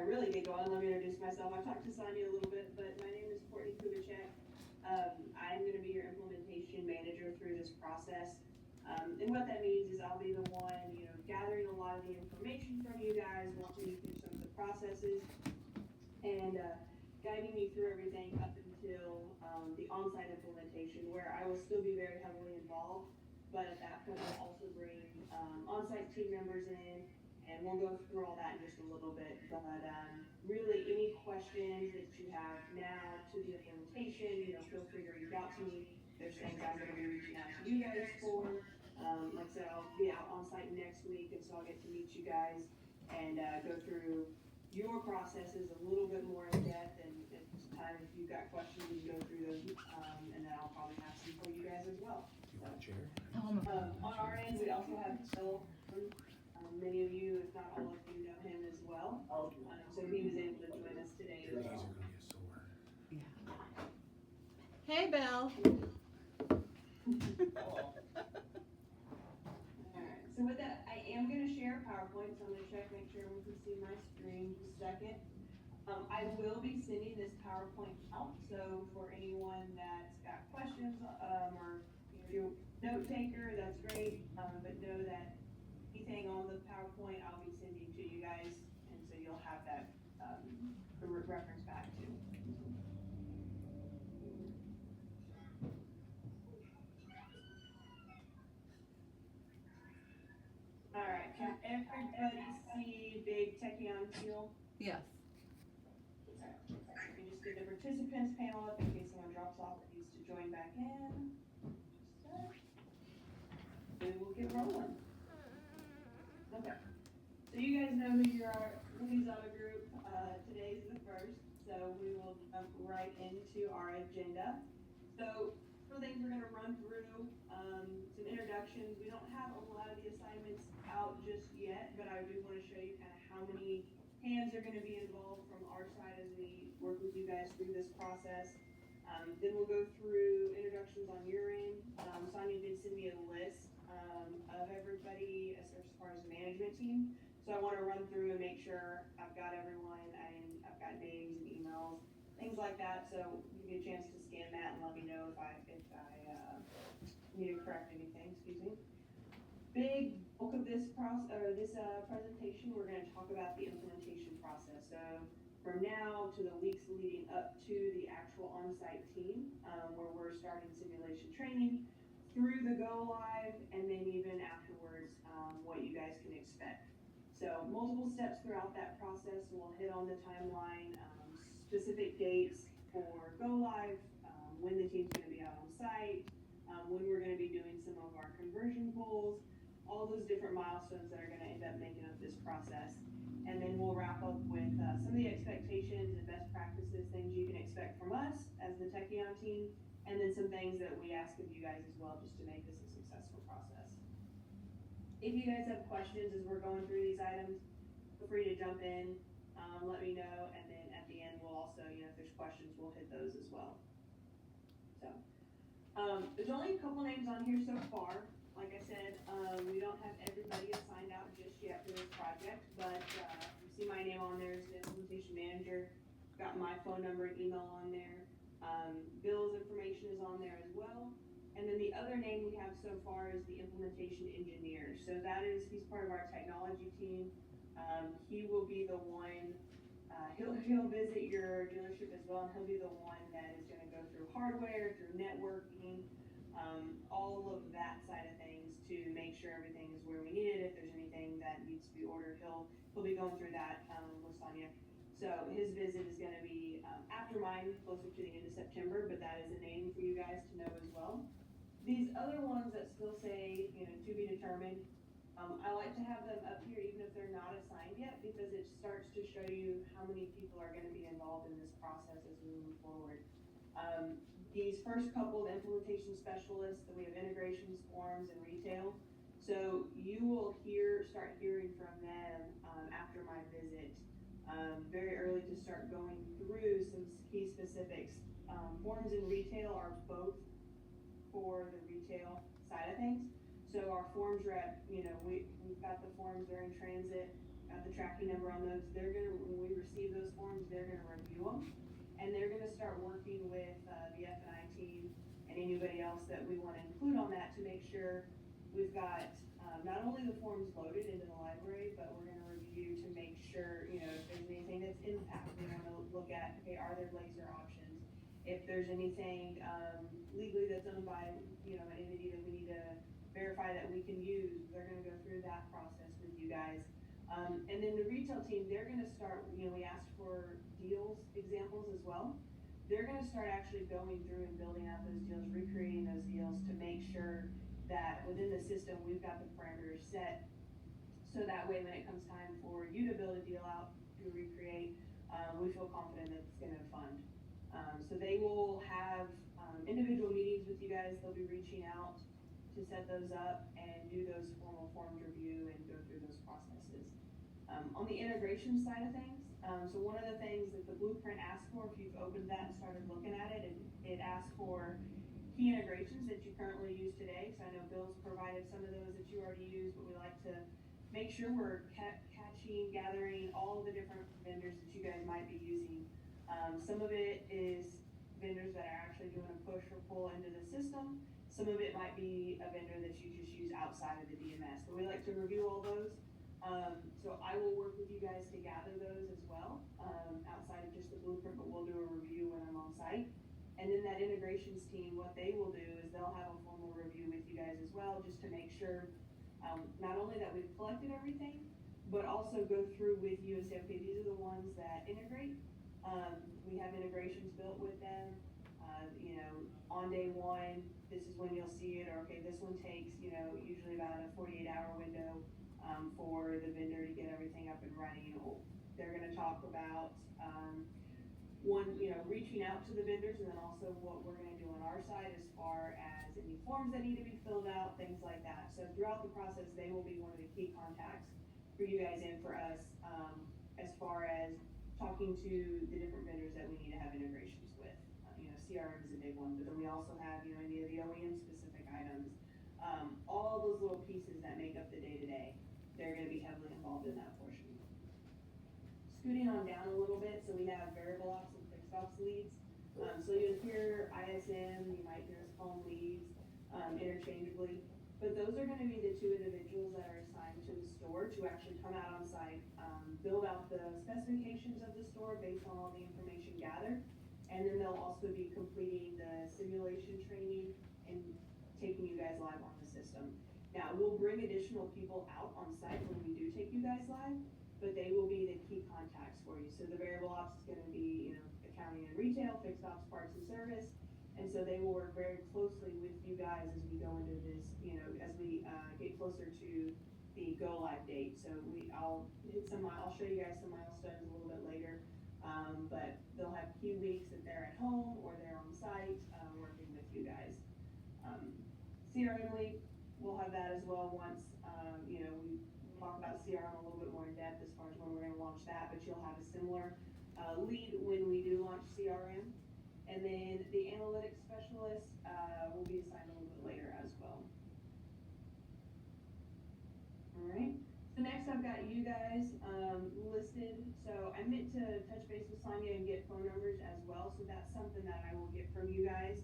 really get going, let me introduce myself. I talked to Sonia a little bit, but my name is Courtney Kubicek. I'm going to be your implementation manager through this process. And what that means is I'll be the one, gathering a lot of the information from you guys, walking you through some of the processes, and guiding you through everything up until the on-site implementation, where I will still be very heavily involved. But at that point, we'll also bring on-site team members in, and we'll go through all that in just a little bit. But really, any questions that you have now to the implementation, feel free to reach out to me. There's things I'm going to be reaching out to you guys for. Like I said, I'll be out on site next week, and so I'll get to meet you guys and go through your processes a little bit more in depth. And if time, if you've got questions, we can go through those, and then I'll probably have some for you guys as well. You want a chair? On our end, we also have Phil. Many of you, if not all of you, know him as well. So he was able to join us today as Your knees well. are gonna get sore. Yeah. Hey, Bill. Alright, so with that, I am gonna share PowerPoint, so I'm gonna check, make sure everyone can see my screen just a second. I will be sending this PowerPoint out, so for anyone that's got questions, or if you're a note taker, that's great, but know that anything on the PowerPoint I'll be sending to you guys, and so you'll have that, reference back to. Alright, can everybody see big Tekion teal? Yes. You just get the participants panel up in case someone drops off or needs to join back in. We will get rolling. Okay, so you guys know who you are, who's on the group. Today's the first, so we will jump right into our agenda. So, some things we're gonna run through, some introductions. We don't have a lot of the assignments out just yet, but I do wanna show you kind of how many hands are gonna be involved from our side as we work with you guys through this process. Then we'll go through introductions on your end. Sonia did send me a list of everybody as far as the management team. So I want to run through and make sure I've got everyone, and I've got names and emails, things like that. So you get a chance to scan that and let me know if I need to correct anything. Excuse me. Big bulk of this presentation, we're going to talk about the implementation process. So from now to the weeks leading up to the actual on-site team, where we're starting simulation training, through the go live, and then even afterwards, what you guys can expect. So multiple steps throughout that process. We'll hit on the timeline, specific dates for go live, when the team's going to be out on site, when we're going to be doing some of our conversion goals, all those different milestones that are going to end up making up this process. And then we'll wrap up with some of the expectations and best practices, things you can expect from us as the Tekion team, and then some things that we ask of you guys as well, just to make this a successful process. If you guys have questions as we're going through these items, feel free to jump in, let me know, and then at the end, we'll also, if there's questions, we'll hit those as well. So, there's only a couple names on here so far. Like I said, we don't have everybody assigned out just yet for this project, but you see my name on there as the implementation manager. Got my phone number and email on there. Bill's information is on there as well. And then the other name we have so far is the implementation engineer. So he's part of our technology team. He will be the one, he'll visit your dealership as well, and he'll be the one that is gonna go through hardware, through networking, all of that side of things to make sure everything is where we need it. If there's anything that needs to be ordered, he'll be going through that with Sonia. So his visit is going to be after mine, closer to the end of September, but that is a name for you guys to know as well. These other ones that still say, to be determined, I like to have them up here even if they're not assigned yet, because it starts to show you how many people are going to be involved in this process as we move forward. These first couple of implementation specialists, that we have integrations, forms, and retail. So you will start hearing from them after my visit. Very early to start going through some key specifics. Forms and retail are both for the retail side of things. So our forms rep, we've got the forms, they're in transit. have the tracking number on those. They're gonna, when we receive those forms, they're gonna review them, and they're gonna start working with the F&I team and anybody else that we want to include on that to make sure we've got not only the forms loaded into the library, but we're gonna review to make sure, you know, if there's anything that's impact, we're gonna look at, okay, are there laser options? If there's anything legally that's owned by, you know, an entity that we need to verify that we can use, they're gonna go through that process with you guys. And then the retail team, they're gonna start, you know, we asked for deals examples as well. They're gonna start actually going through and building out those deals, recreating those deals to make sure that within the system, we've got the parameters set. So that way, when it comes time for you to build a deal out, to recreate, we feel confident that it's gonna fund. So they will have individual meetings with you guys. They'll be reaching out to set those up and do those formal forms review and go through those processes. On the integration side of things, so one of the things that the blueprint asks for, if you've opened that and started looking at it, it asks for key integrations that you currently use today. So I know Bill's provided some of those that you already use, but we like to make sure we're catching, gathering all the different vendors that you guys might be using. Some of it is vendors that are actually doing a push or pull into the system. Some of it might be a vendor that you just use outside of the DMS, but we like to review all those. So I will work with you guys to gather those as well, outside of just the blueprint, but we'll do a review when I'm on site. And then that integrations team, what they will do is they'll have a formal review with you guys as well, just to make sure, not only that we've collected everything, but also go through with you and say, okay, these are the ones that integrate. We have integrations built with them. You know, on day one, this is when you'll see it, or okay, this one takes, you know, usually about a 48-hour window for the vendor to get everything up and running. They're gonna talk about one, you know, reaching out to the vendors, and then also what we're gonna do on our side as far as any forms that need to be filled out, things like that. So throughout the process, they will be one of the key contacts for you guys and for us, as far as talking to the different vendors that we need to have integrations with. You know, CRM is a big one, but then we also have, you know, any of the OEM specific items, all those little pieces that make up the day-to-day, they're gonna be heavily involved in that portion. Scooting on down a little bit, so we have variable ops and fixed ops leads. So you'll hear ISM, you might hear us call them leads interchangeably, but those are gonna be the two individuals that are assigned to the store to actually come out on site, build out the specifications of the store based on all the information gathered, and then they'll also be completing the simulation training and taking you guys live on the system. Now, we'll bring additional people out on site when we do take you guys live, but they will be the key contacts for you. So the variable ops is gonna be, you know, accounting and retail, fixed ops, parts and service. And so they will work very closely with you guys as we go into this, you know, as we get closer to the go live date. So I'll show you guys some milestones a little bit later. But they'll have key weeks that they're at home or they're on site, working with you guys. CRM lead, we'll have that as well once, you know, we talk about CRM a little bit more in depth as far as when we're gonna launch that, but you'll have a similar lead when we do launch CRM. And then the analytics specialist will be assigned a little bit later as well. All right, so next I've got you guys listed. So I meant to touch base with Sonia and get phone numbers as well, so that's something that I will get from you guys.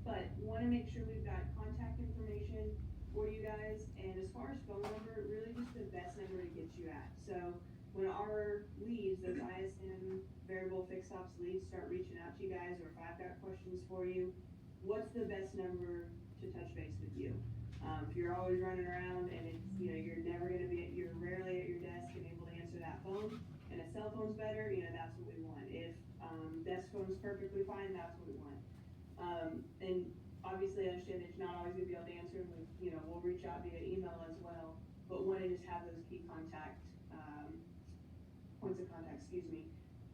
But want to make sure we've got contact information for you guys, and as far as phone number, really just the best number to get you at. So when our leads, those ISM variable fixed ops leads, start reaching out to you guys, or if I've got questions for you, what's the best number to touch base with you? If you're always running around and it's, you know, you're rarely at your desk and able to answer that phone, and a cell phone's better, you know, that's what we want. If desk phone's perfectly fine, that's what we want. And obviously I understand that you're not always gonna be able to answer, and you know, we'll reach out via email as well, but want to just have those key contact, points of contact, we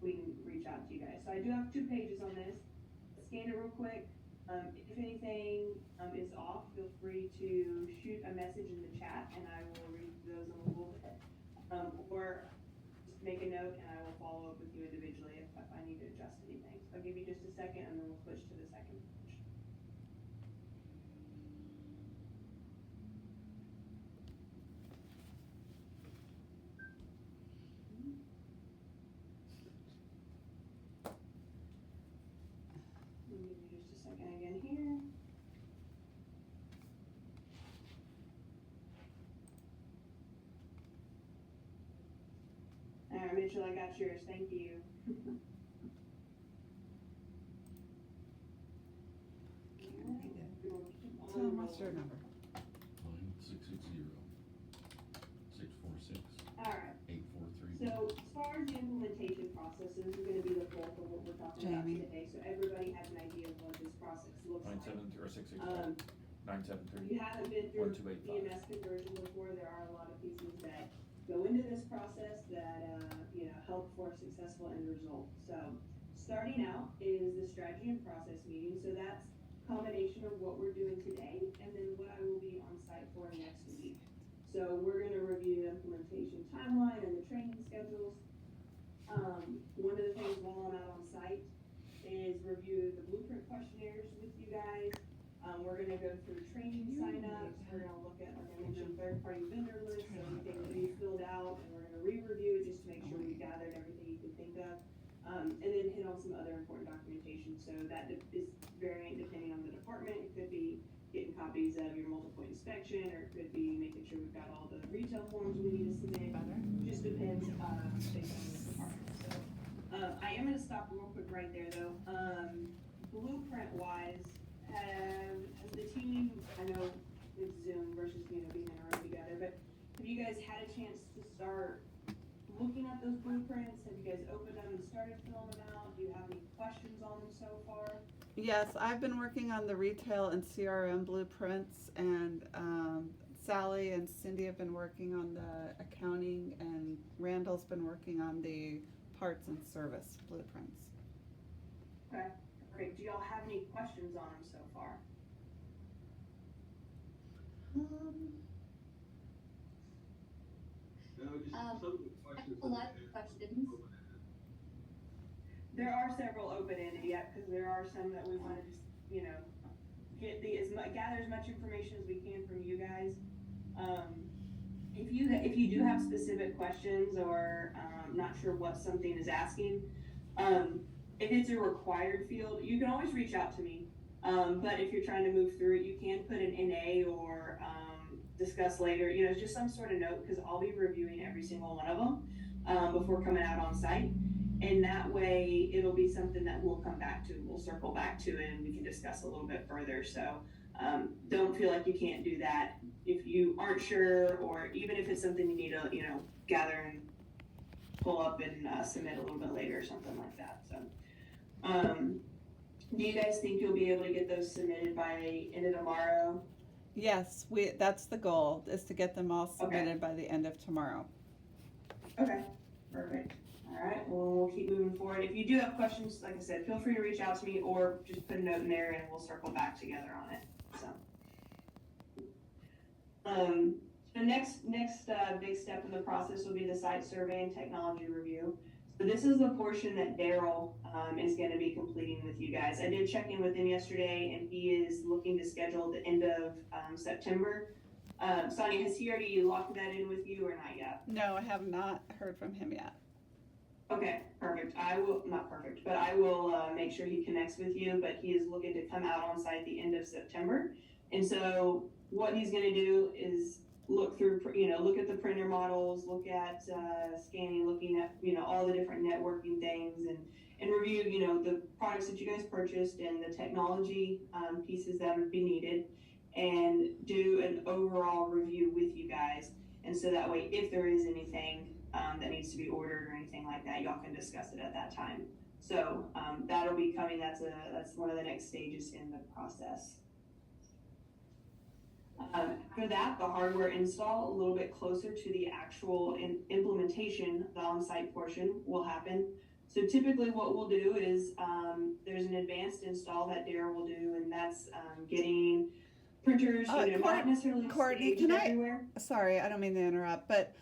can reach out to you guys. So I do have 2 pages on this. Scan it real quick. If anything is off, feel free to shoot a message in the chat and I will read those in a little bit. Or just make a note and I will follow up with you individually if I need to adjust anything. So I'll give you just a second and then we'll switch to the second page. All right, Mitchell, I got yours, thank you. Tom, what's your number? 660-646-843. Alright, so as far as the implementation processes are gonna be the bulk of what we're talking about Jamie. today, so everybody has an idea of what this process looks like. 973 or 665. Um, 973. you haven't been through 1285. EMS conversion before, there are a lot of pieces that go into this process that, help for a successful end result. So, starting out is the strategy and process meeting, so that's a combination of what we're doing today, and then what I will be on site for next week. So we're gonna review implementation timeline and the training schedules. One of the things while I'm out on site is review the blueprint questionnaires with you guys. We're gonna go through training signups, we're gonna look at, like I mentioned, third-party vendor lists, everything that we filled out, and we're gonna re-review it just to make sure we gathered everything you could think of. And then hit on some other important documentation, so that is varying depending on the department. It could be getting copies of your multiple inspection, or it could be making sure we've got all the retail forms we need to submit. Just depends, based on the department. So, I am gonna stop real quick right there though. Blueprint wise, has the team, I know it's Zoom versus, being in a room together, but have you guys had a chance to start looking at those blueprints? Have you guys opened them and started filling them out? Do you have any questions on them so far? Yes, I've been working on the retail and CRM blueprints, and Sally and Cindy have been working on the accounting, and Randall's been working on the parts and service blueprints. Okay, great. Do y'all have any questions on them so far? No, just some of the questions. A lot of questions. There are several open-ended yet, because there are some that we want to just, gather as much information as we can from you guys. If you do have specific questions, or not sure what something is asking, if it's a required field, you can always reach out to me. But if you're trying to move through it, you can put an NA or discuss later, just some sort of note, because I'll be reviewing every single one of them before coming out on site. And that way it'll be something that we'll come back to, we'll circle back to it, and we can discuss a little bit further. So don't feel like you can't do that if you aren't sure, or even if it's something you need to, gather and pull up and submit a little bit later or something like that. So do you guys think you'll be able to get those submitted by end of tomorrow? Yes, that's the goal, is to get them all submitted by the end of tomorrow. Okay, perfect. All right, well, we'll keep moving forward. If you do have questions, like I said, feel free to reach out to me, or just put a note in there and we'll circle back together on it. So, the next big step in the process will be the site survey and technology review. So this is the portion that Daryl is going to be completing with you guys. I did check in with him yesterday, and he is looking to schedule the end of September. Sonia, has he already locked that in with you or not yet? No, I have not heard from him yet. Okay, perfect. I will make sure he connects with you, but he is looking to come out on site at the end of September. And so what he's going to do is look at the printer models, look at scanning, looking at, all the different networking things, and review, the products that you guys purchased and the technology pieces that would be needed, and do an overall review with you guys. And so that way, if there is anything that needs to be ordered or anything like that, y'all can discuss it at that time. So that'll be coming. That's one of the next stages in the process. After that, the hardware install, a little bit closer to the actual implementation, the on-site portion will happen. So typically what we'll do is there's an advanced install that Darren will do, and that's getting printers, not necessarily Courtney, staged everywhere. Sorry, I don't mean to interrupt, but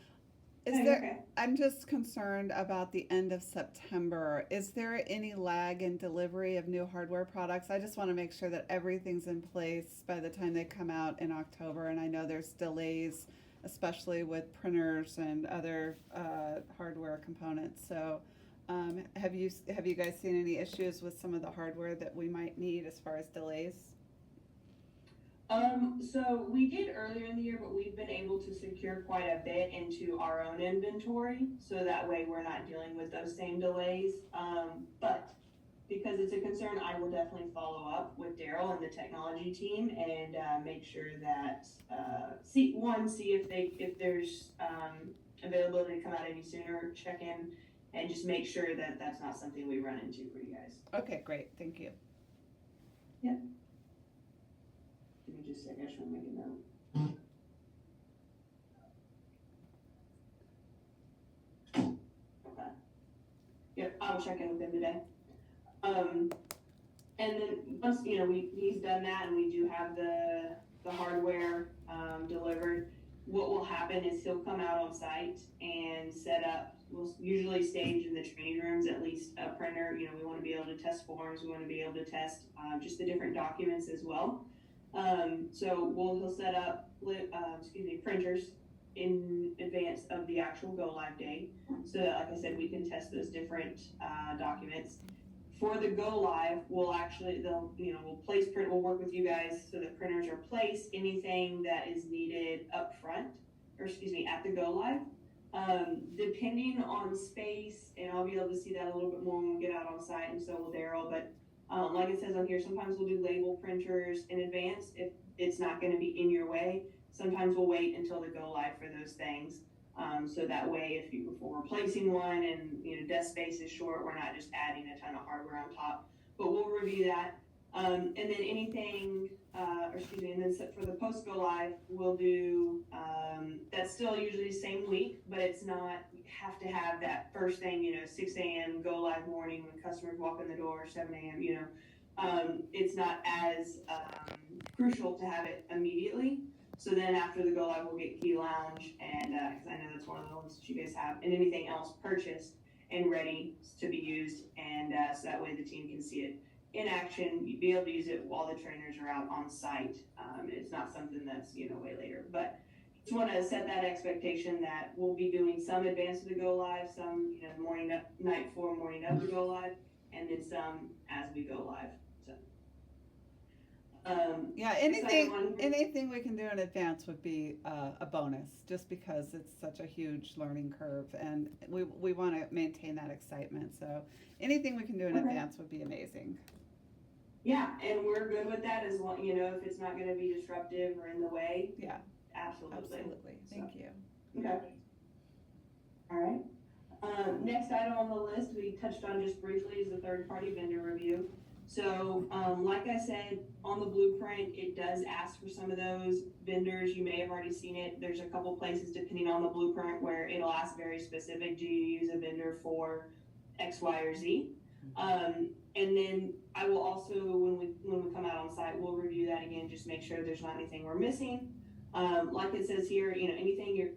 I'm just concerned about the end of September. Is there any lag in delivery of new hardware products? I just want to make sure that everything's in place by the time they come out in October. And I know there's delays, especially with printers and other hardware components. So have you guys seen any issues with some of the hardware that we might need as far as delays? So we did earlier in the year, but we've been able to secure procure quite a bit into our own inventory, so that way we're not dealing with those same delays. But because it's a concern, I will definitely follow up with Daryl and the technology team and make sure that see if there's availability to come out any sooner, check in, and just make sure that that's not something we run into for you guys. Okay, great, thank you. Give me just a second, I just want to make a note. Okay. Yep, I'll check in with him today. And then once, he's done that and we do have the hardware, delivered, what will happen is he'll come out on site and set up, we'll usually stage in the training rooms at least a printer. We want to be able to test forms, we want to be able to test just the different documents as well. So he'll set up printers in advance of the actual go live day, so that, like I said, we can test those different documents. For the go live, we'll work with you guys so that printers are placed. Anything that is needed up front, at the go live, depending on space, and I'll be able to see that a little bit more when we get out on site, and so will Daryl. But like it says on here, sometimes we'll do label printers in advance if it's not going to be in your way. Sometimes we'll wait until the go live for those things. So that way, if we're replacing one and desk space is short, we're not just adding a ton of hardware on top. But we'll review that. And then anything, and then for the post go live, we'll do that's still usually the same week, but it's not have to have that first thing, 6 a.m. go live morning when customers walk in the door, 7 a.m. It's not as crucial to have it immediately. So then after the go live, we'll get Key Lounge, and because I know that's one of the ones that you guys have, and anything else purchased and ready to be used, and so that way the team can see it in action. You'd be able to use it while the trainers are out on site. It's not something that's way later, but just want to set that expectation that we'll be doing some advance of the go live, some night before, morning of the go live, and then some as we go live. Yeah, anything we can do in advance would be a bonus, just because it's such a huge learning curve, and we want to maintain that excitement. So anything we can do in advance would be amazing. Yeah, and we're good with that as long, if it's not going to be disruptive or in the way. Yeah, absolutely. Thank you. Okay. All right. Next item on the list we touched on just briefly is the third-party vendor review. So, like I said, on the blueprint, it does ask for some of those vendors. You may have already seen it. There's a couple places, depending on the blueprint, where it'll ask very specific, do you use a vendor for X, Y, or Z? And then I will also, when we come out on site, we'll review that again, just make sure there's not anything we're missing. Like it says here, anything you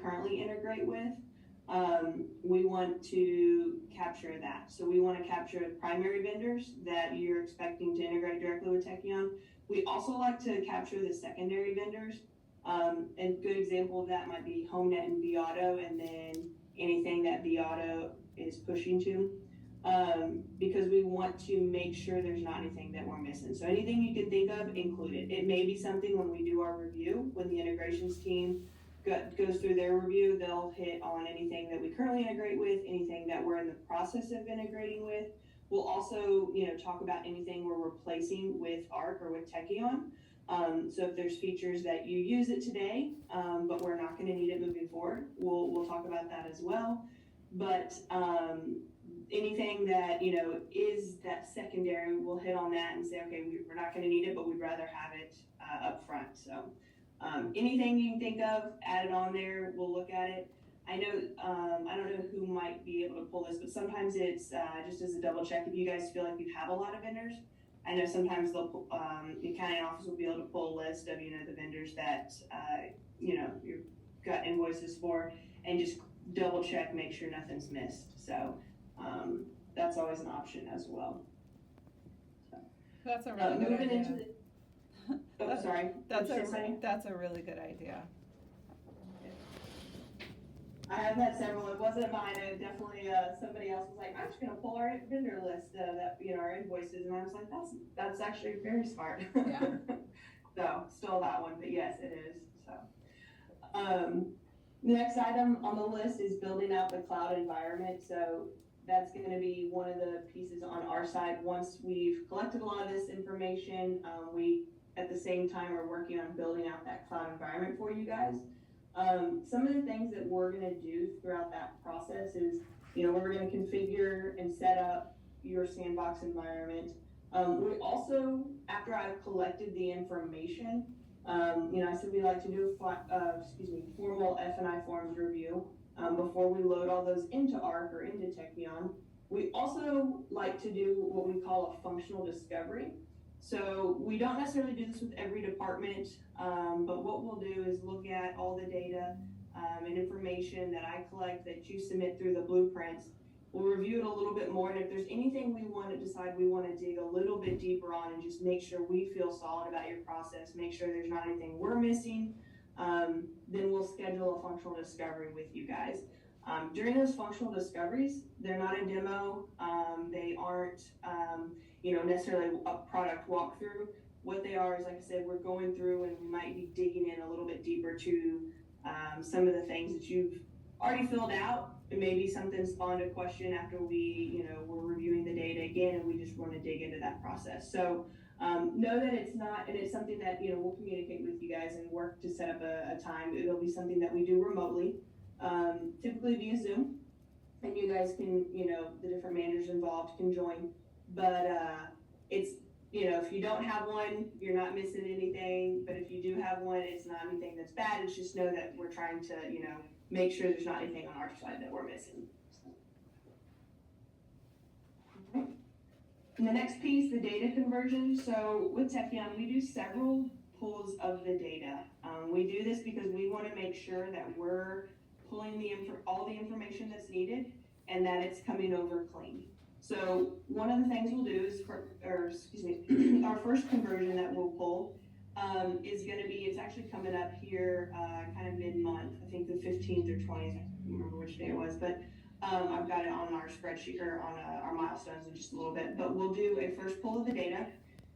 currently integrate with, we want to capture that. So we want to capture primary vendors that you're expecting to integrate directly with Tekion. We also like to capture the secondary vendors. And a good example of that might be HomeNet and vAuto, and then anything that vAuto is pushing to, because we want to make sure there's not anything that we're missing. So anything you can think of, include it. It may be something when we do our review, when the integrations team goes through their review, they'll hit on anything that we currently integrate with, anything that we're in the process of integrating with. We'll also, talk about anything we're replacing with ARC or with Tekion. So if there's features that you use it today, but we're not going to need it moving forward, we'll talk about that as well. But anything that is that secondary, we'll hit on that and say, okay, we're not going to need it, but we'd rather have it up front. So anything you can think of, add it on there. We'll look at it. I know, I don't know who might be able to pull this, but sometimes it's just as a double check. If you guys feel like you have a lot of vendors, I know sometimes they'll the accounting office will be able to pull a list of the vendors that you've got invoices for, and just double check, make sure nothing's missed. So that's always an option as well. So, that's a really good idea. Sorry. That's a really good idea. I have had several. It wasn't mine. It definitely somebody else was like, I'm just gonna pull our vendor list that our invoices, and I was like, that's actually very smart. Yeah. So still that one, but yes, it is. So The next item on the list is building out the cloud environment. So that's going to be one of the pieces on our side. Once we've collected a lot of this information, we at the same time are working on building out that cloud environment for you guys. Some of the things that we're going to do throughout that process is, we're going to configure and set up your sandbox environment. We also, after I've collected the information, I said we like to do a formal F&I forms review before we load all those into ARC or into Tekion. We also like to do what we call a functional discovery. So we don't necessarily do this with every department, but what we'll do is look at all the data and information that I collect that you submit through the blueprints. We'll review it a little bit more, and if there's anything we want to decide we want to dig a little bit deeper on and just make sure we feel solid about your process, make sure there's not anything we're missing, then we'll schedule a functional discovery with you guys. During those functional discoveries, they're not a demo, they aren't necessarily a product walkthrough. What they are is, like I said, we're going through and we might be digging in a little bit deeper to some of the things that you've already filled out. And maybe something spawned a question after we're reviewing the data again, and we just want to dig into that process. So know that it's not, and it's something that, we'll communicate with you guys and work to set up a time. It'll be something that we do remotely, typically via Zoom, and you guys can, the different managers involved can join. But it's, if you don't have one, you're not missing anything. But if you do have one, it's not anything that's bad. It's just know that we're trying to, make sure there's not anything on our side that we're missing. Okay. And the next piece, the data conversion. So with Tekion, we do several pulls of the data. We do this because we want to make sure that we're pulling all the information that's needed and that it's coming over clean. So one of the things we'll do is, our first conversion that we'll pull is going to be, it's actually coming up here kind of mid-month, I think the 15th or 20th, I don't remember which day it was, but I've got it on our spreadsheet or on our milestones in just a little bit, but we'll do a first pull of the data.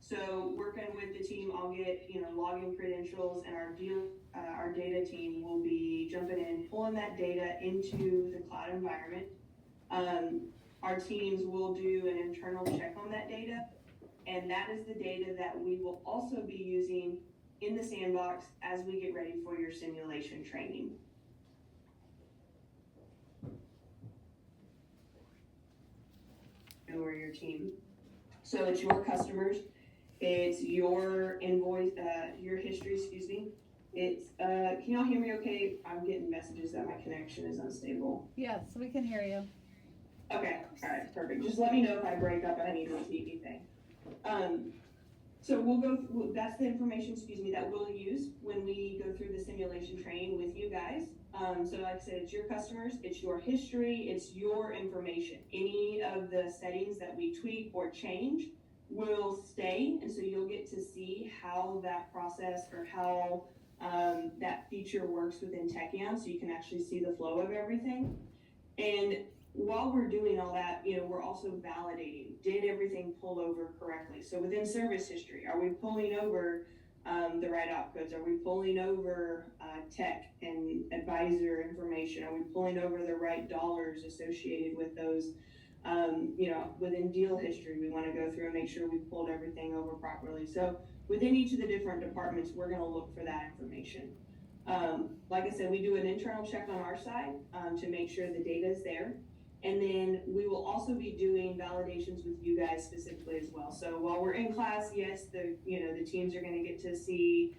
So working with the team, I'll get, login credentials, and our data team will be jumping in, pulling that data into the cloud environment. Our teams will do an internal check on that data, and that is the data that we will also be using in the sandbox as we get ready for your simulation training. Or your team. So it's your customers, it's your invoice, your history, It's, can y'all hear me okay? I'm getting messages that my connection is unstable. Yes, we can hear you. Okay, all right, perfect. Just let me know if I break up and I need to repeat anything. So that's the information, that we'll use when we go through the simulation training with you guys. So like I said, it's your customers, it's your history, it's your information. Any of the settings that we tweak or change will stay, and so you'll get to see how that process or how that feature works within Tekion, so you can actually see the flow of everything. And while we're doing all that, we're also validating, did everything pull over correctly? So within service history, are we pulling over the right opcodes? Are we pulling over tech and advisor information? Are we pulling over the right dollars associated with those? Within deal history, we want to go through and make sure we pulled everything over properly. So within each of the different departments, we're going to look for that information. Like I said, we do an internal check on our side to make sure the data is there. And then we will also be doing validations with you guys specifically as well. So while we're in class, yes, the teams are going to get to see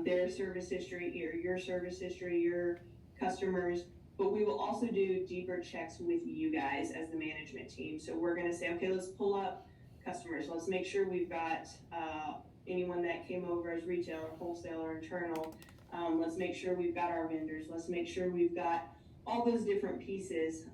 their service history, your service history, your customers, but we will also do deeper checks with you guys as the management team. So we're going to say, okay, let's pull up customers. Let's make sure we've got anyone that came over as retail or wholesale or internal. Let's make sure we've got our vendors. Let's make sure we've got all those different pieces,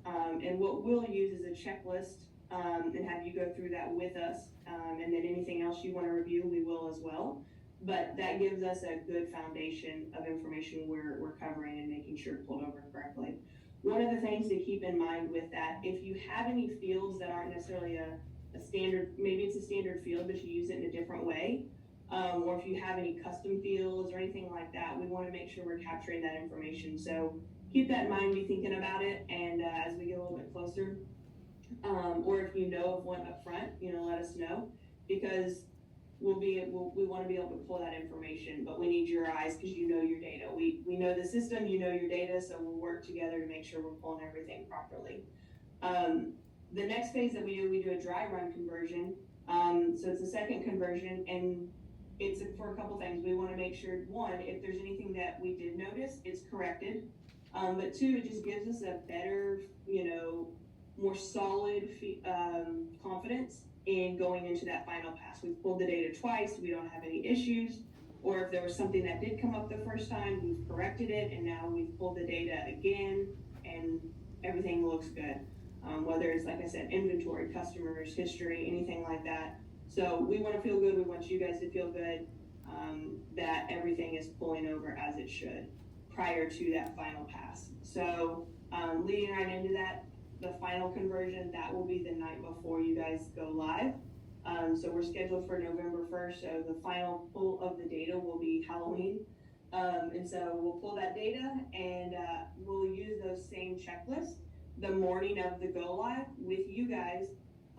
and what we'll use is a checklist and have you go through that with us, and then anything else you want to review, we will as well. But that gives us a good foundation of information we're covering and making sure pulled over correctly. One of the things to keep in mind with that, if you have any fields that aren't necessarily a standard, maybe it's a standard field, but you use it in a different way, or if you have any custom fields or anything like that, we want to make sure we're capturing that information. So keep that in mind, be thinking about it, and as we get a little bit closer, or if you know of one up front, let us know, because we want to be able to pull that information, but we need your eyes because you know your data. We know the system, you know your data, so we'll work together to make sure we're pulling everything properly. The next phase that we do a dry run conversion. So it's a second conversion, and it's for a couple things. We want to make sure, one, if there's anything that we did notice, it's corrected. But two, it just gives us a better, more solid confidence in going into that final pass. We've pulled the data twice, we don't have any issues, or if there was something that did come up the first time, we've corrected it, and now we've pulled the data again, and everything looks good. Whether it's, like I said, inventory, customers, history, anything like that. So we want to feel good, we want you guys to feel good, that everything is pulling over as it should prior to that final pass. So leading right into that, the final conversion, that will be the night before you guys go live. So we're scheduled for November 1st, so the final pull of the data will be Halloween. And so we'll pull that data, and we'll use those same checklists the morning of the go live with you guys.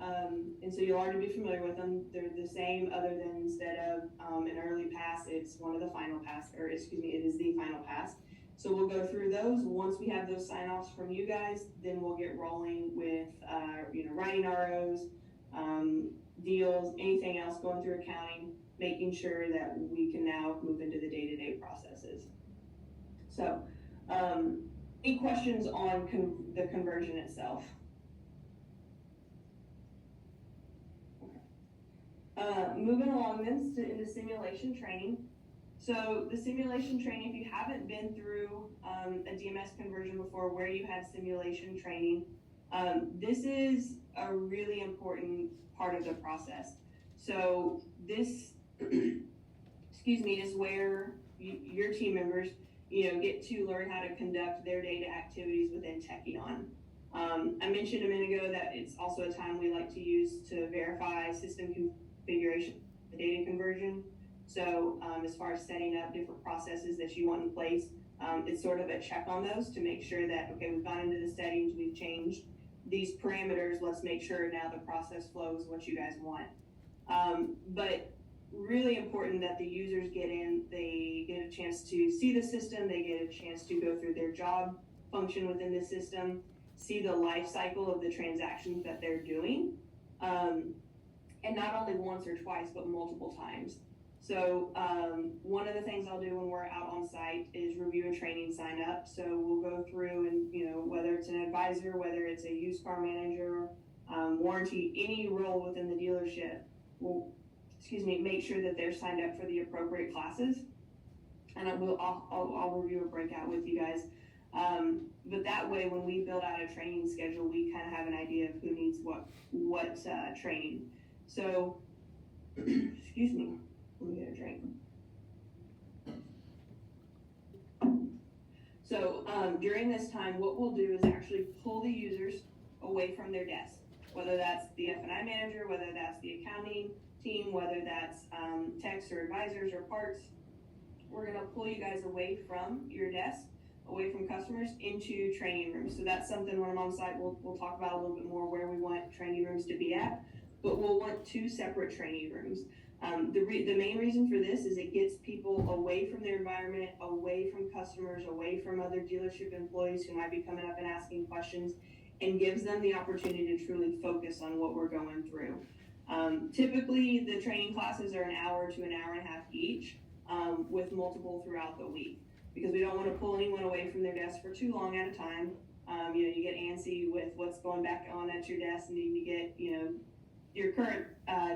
And so you'll already be familiar with them. They're the same, other than instead of an early pass, it's one of the final pass, or excuse me, it is the final pass. So we'll go through those. Once we have those sign-offs from you guys, then we'll get rolling with, writing ROs, deals, anything else, going through accounting, making sure that we can now move into the day-to-day processes. So, any questions on the conversion itself? Okay. Moving along then into simulation training. So the simulation training, if you haven't been through a DMS conversion before where you had simulation training, this is a really important part of the process. So this, excuse me, is where your team members, get to learn how to conduct their data activities within Tekion. I mentioned a minute ago that it's also a time we like to use to verify system configuration, data conversion. So as far as setting up different processes that you want in place, it's sort of a check on those to make sure that, okay, we've gone into the settings, we've changed these parameters, let's make sure now the process flows what you guys want. But really important that the users get in, they get a chance to see the system, they get a chance to go through their job function within the system, see the life cycle of the transactions that they're doing, and not only once or twice, but multiple times. So one of the things I'll do when we're out on site is review a training sign up. So we'll go through and, whether it's an advisor, whether it's a used car manager, warranty, any role within the dealership, we'll, make sure that they're signed up for the appropriate classes. And I'll review a breakout with you guys. But that way, when we build out a training schedule, we kind of have an idea of who needs what training. So, excuse me. Let me get a drink. So during this time, what we'll do is actually pull the users away from their desk, whether that's the F&I manager, whether that's the accounting team, whether that's techs or advisors or parts. We're gonna pull you guys away from your desk, away from customers, into training rooms. So that's something when I'm on site, we'll talk about a little bit more where we want training rooms to be at, but we'll want 2 separate training rooms. The main reason for this is it gets people away from their environment, away from customers, away from other dealership employees who might be coming up and asking questions, and gives them the opportunity to truly focus on what we're going through. Typically, the training classes are an hour to an hour and a half each, with multiple throughout the week, because we don't want to pull anyone away from their desk for too long at a time. You get antsy with what's going back on at your desk, and then you get, your current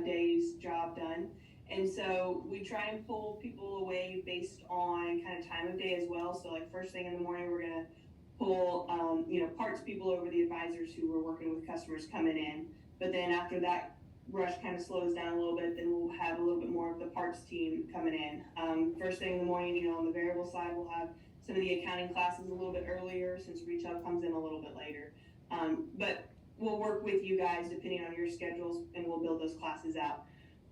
day's job done. And so we try and pull people away based on kind of time of day as well. So like first thing in the morning, we're gonna pull, parts people over, the advisors who were working with customers coming in. But then after that rush kind of slows down a little bit, then we'll have a little bit more of the parts team coming in. First thing in the morning, on the variable side, we'll have some of the accounting classes a little bit earlier since retail comes in a little bit later. But we'll work with you guys depending on your schedules, and we'll build those classes out.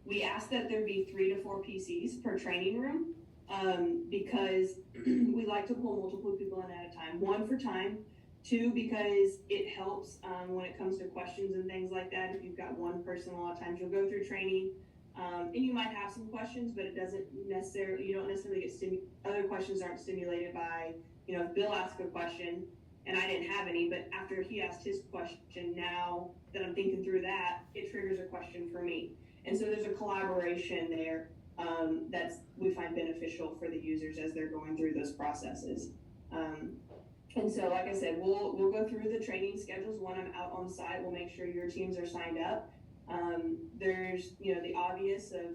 We ask that there be 3 to 4 PCs per training room, because we like to pull multiple people in at a time. 1 for time, 2 because it helps when it comes to questions and things like that. If you've got one person, a lot of times you'll go through training, and you might have some questions, but it doesn't necessarily, you don't necessarily get other questions aren't stimulated by, if Bill asked a question and I didn't have any, but after he asked his question, now that I'm thinking through that, it triggers a question for me. And so there's a collaboration there that's we find beneficial for the users as they're going through those processes. And so, like I said, we'll go through the training schedules when I'm out on site. We'll make sure your teams are signed up. There's, the obvious of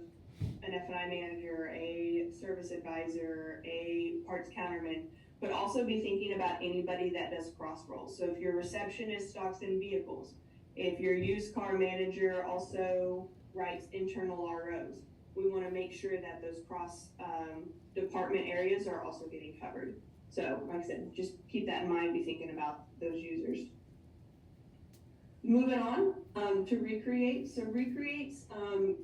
an F&I manager, a service advisor, a parts counterman, but also be thinking about anybody that does cross roles. So if your receptionist stocks in vehicles, if your used car manager also writes internal ROs, we want to make sure that those cross department areas are also getting covered. So, like I said, just keep that in mind, be thinking about those users. Moving on to Recreate. So Recreates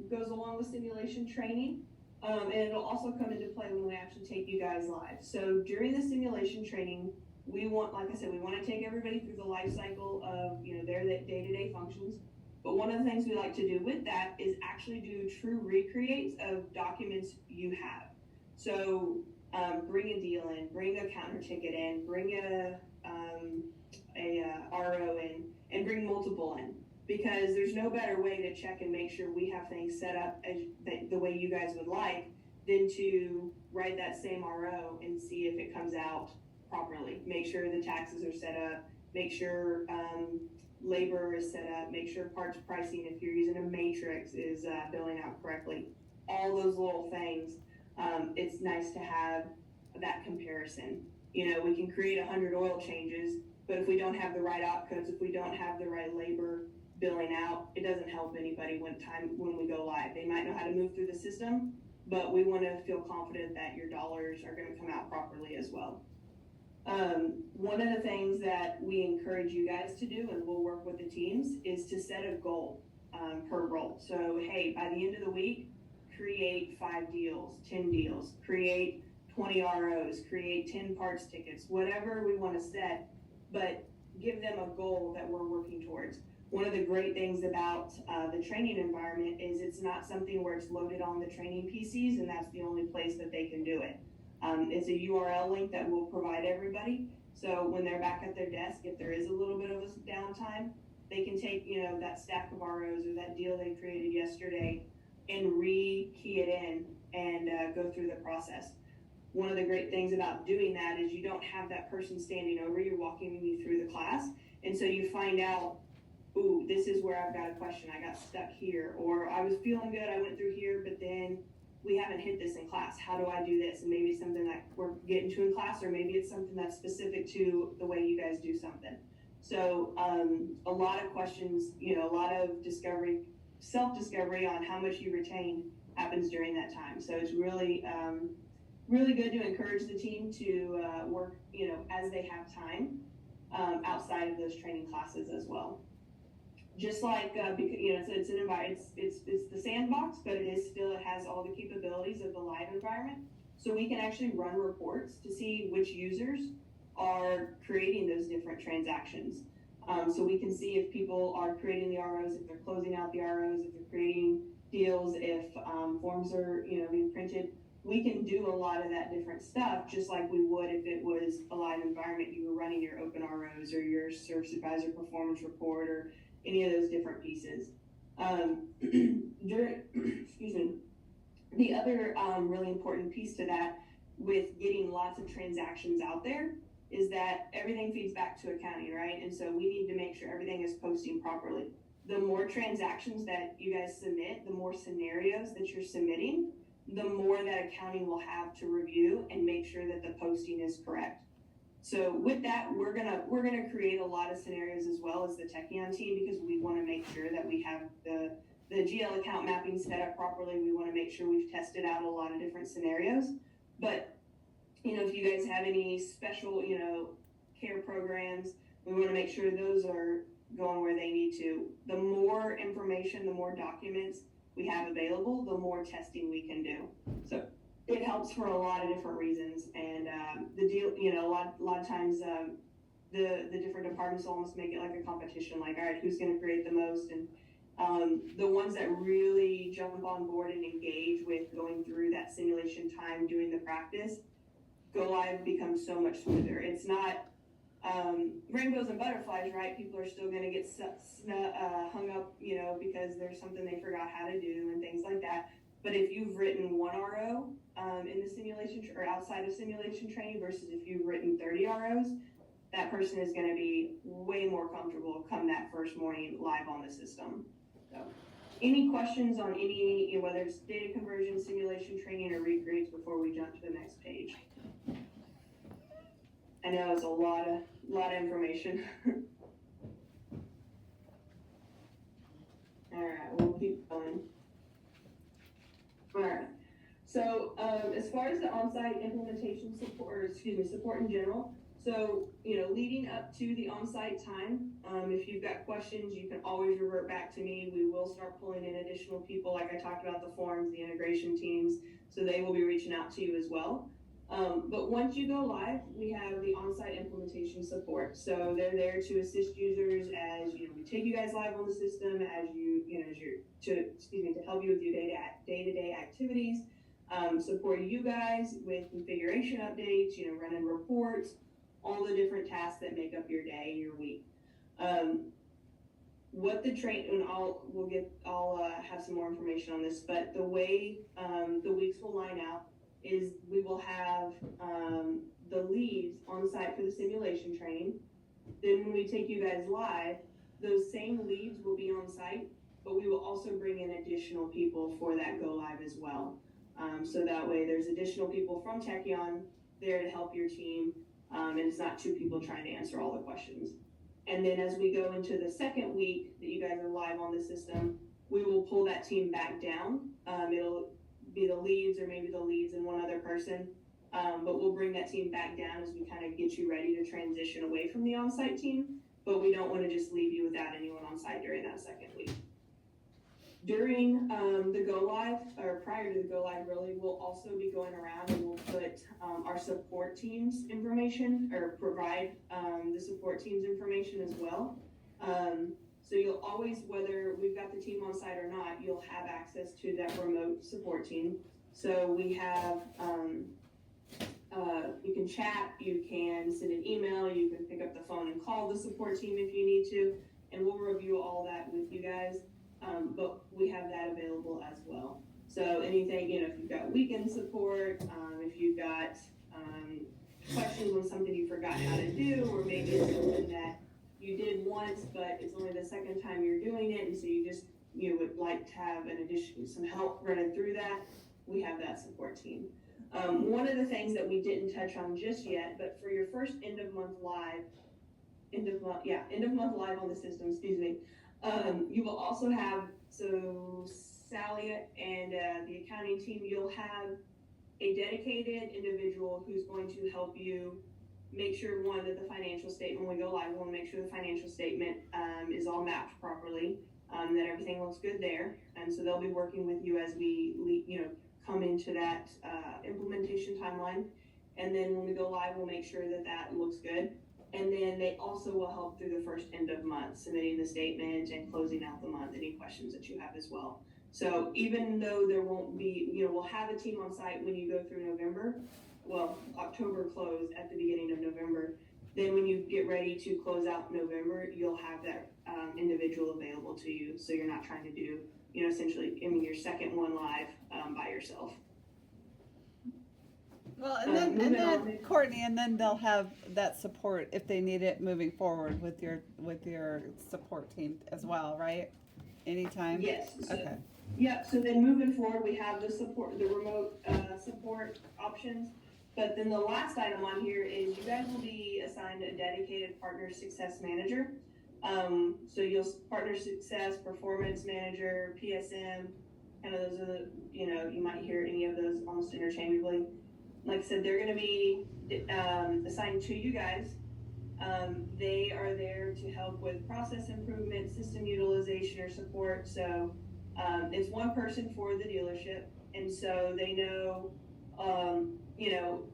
goes along with simulation training, and it'll also come into play when we actually take you guys live. So during the simulation training, we want, like I said, we want to take everybody through the life cycle of, their day-to-day functions. But one of the things we like to do with that is actually do true recreates of documents you have. So bring a deal in, bring a counter ticket in, bring a RO in, and bring multiple in, because there's no better way to check and make sure we have things set up as the way you guys would like than to write that same RO and see if it comes out properly. Make sure the taxes are set up, make sure labor is set up, make sure parts pricing, if you're using a matrix, is billing out correctly. All those little things, it's nice to have that comparison. We can create 100 oil changes, but if we don't have the right opcodes, if we don't have the right labor billing out, it doesn't help anybody when we go live. They might know how to move through the system, but we want to feel confident that your dollars are going to come out properly as well. One of the things that we encourage you guys to do, and we'll work with the teams, is to set a goal per role. So, hey, by the end of the week, create 5 deals, 10 deals, create 20 ROs, create 10 parts tickets, whatever we want to set, but give them a goal that we're working towards. One of the great things about the training environment is it's not something where it's loaded on the training PCs and that's the only place that they can do it. It's a URL link that we'll provide everybody. So when they're back at their desk, if there is a little bit of a downtime, they can take, that stack of ROs or that deal they created yesterday and re-key it in and go through the process. One of the great things about doing that is you don't have that person standing over you, walking you through the class. And so you find out, ooh, this is where I've got a question. I got stuck here, or I was feeling good. I went through here, but then we haven't hit this in class. How do I do this? And maybe it's something that we're getting to in class, or maybe it's something that's specific to the way you guys do something. So a lot of questions, a lot of discovery, self-discovery on how much you retain happens during that time. So it's really, really good to encourage the team to work, as they have time outside of those training classes as well. Just like, it's an environment, it's the sandbox, but it has all the capabilities of the live environment. So we can actually run reports to see which users are creating those different transactions. So we can see if people are creating the ROs, if they're closing out the ROs, if they're creating deals, if forms are, being printed. We can do a lot of that different stuff, just like we would if it was a live environment. You were running your open ROs or your service advisor performance report or any of those different pieces. Excuse me. The other really important piece to that, with getting lots of transactions out there, is that everything feeds back to accounting, right? And so we need to make sure everything is posting properly. The more transactions that you guys submit, the more scenarios that you're submitting, the more that accounting will have to review and make sure that the posting is correct. So with that, we're gonna create a lot of scenarios as well as the Tekion team, because we want to make sure that we have the GL account mapping set up properly. We want to make sure we've tested out a lot of different scenarios. But if you guys have any special care programs, we want to make sure those are going where they need to. The more information, the more documents we have available, the more testing we can do. So it helps for a lot of different reasons. And the deal, you know, a lot of times the different departments almost make it like a competition, like, all right, who's going to create the most? And the ones that really jump on board and engage with going through that simulation time, doing the practice, go live becomes so much smoother. It's not rainbows and butterflies, right? People are still going to get hung up, you know, because there's something they forgot how to do and things like that. But if you've written 1 RO in the simulation or outside of simulation training versus if you've written 30 ROs, that person is going to be way more comfortable come that first morning live on the system. So, any questions on any, you know, whether it's data conversion, simulation training, or regrades before we jump to the next page? I know it's a lot of information. All right, we'll keep going. All right. So as far as the on-site implementation support, or excuse me, support in general. So, you know, leading up to the on-site time, if you've got questions, you can always revert back to me. We will start pulling in additional people, like I talked about, the forums, the integration teams, so they will be reaching out to you as well. But once you go live, we have the on-site implementation support. So they're there to assist users as, you know, we take you guys live on the system, as to help you with your day-to-day activities, support you guys with configuration updates, you know, running reports, all the different tasks that make up your day and your week. What the and I'll have some more information on this, but the way the weeks will line out is we will have the leads on site for the simulation training. Then when we take you guys live, those same leads will be on site, but we will also bring in additional people for that go live as well. So that way there's additional people from Tekion there to help your team, and it's not 2 people trying to answer all the questions. And then as we go into the second week that you guys are live on the system, we will pull that team back down. It'll be the leads or maybe the leads and 1 other person, but we'll bring that team back down as we kind of get you ready to transition away from the on-site team, but we don't want to just leave you without anyone on site during that second week. During the go live, or prior to the go live really, we'll also be going around and we'll put our support team's information, or provide the support team's information as well. So you'll always, whether we've got the team on site or not, you'll have access to that remote support team. So we have, you can chat, you can send an email, you can pick up the phone and call the support team if you need to, and we'll review all that with you guys. But we have that available as well. So anything, you know, if you've got weekend support, if you've got questions on something you forgot how to do, or maybe it's something that you did once, but it's only the second time you're doing it, and so you would like to have some help running through that, we have that support team. One of the things that we didn't touch on just yet, but for your first end of month live on the system, excuse me, you will also have, so Sally and the accounting team, you'll have a dedicated individual who's going to help you make sure, one, that the financial statement, when we go live, we want to make sure the financial statement is all mapped properly, that everything looks good there. And so they'll be working with you as we, you know, come into that implementation timeline. And then when we go live, we'll make sure that that looks good. And then they also will help through the first end of month, submitting the statement and closing out the month, any questions that you have as well. So even though there won't be, you know, we'll have a team on site when you go through November, well, October close at the beginning of November, then when you get ready to close out November, you'll have that individual available to you. So you're not trying to do, you know, essentially, I mean, your second one live by yourself. Well, and then Courtney, and then they'll have that support if they need it moving forward with your support team as well, right? Anytime? Yes. So, okay. Yeah, so then moving forward, we have the remote support options. But then the last item on here is you guys will be assigned a dedicated partner success manager. So you'll partner success, performance manager, PSM, kind of those are the, you know, you might hear any of those almost interchangeably. Like I said, they're going to be assigned to you guys. They are there to help with process improvement, system utilization or support. So It's one person for the dealership, and so they know,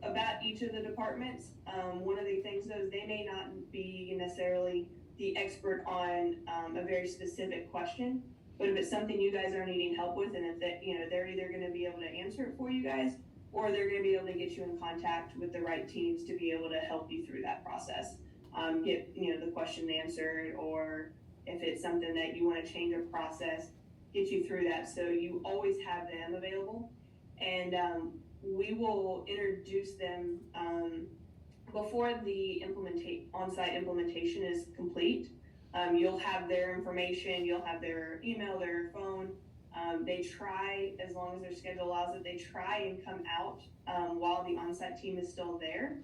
about each of the departments. One of the things though is they may not be necessarily the expert on a very specific question, but if it's something you guys are needing help with, and if that, they're either going to be able to answer it for you guys, or they're going to be able to get you in contact with the right teams to be able to help you through that process. Get the question answered, or if it's something that you want to change a process, get you through that. So you always have them available, and we will introduce them before the on-site implementation is complete. You'll have their information, you'll have their email, their phone. They try, as long as their schedule allows it, they try and come out while the on-site team is still there.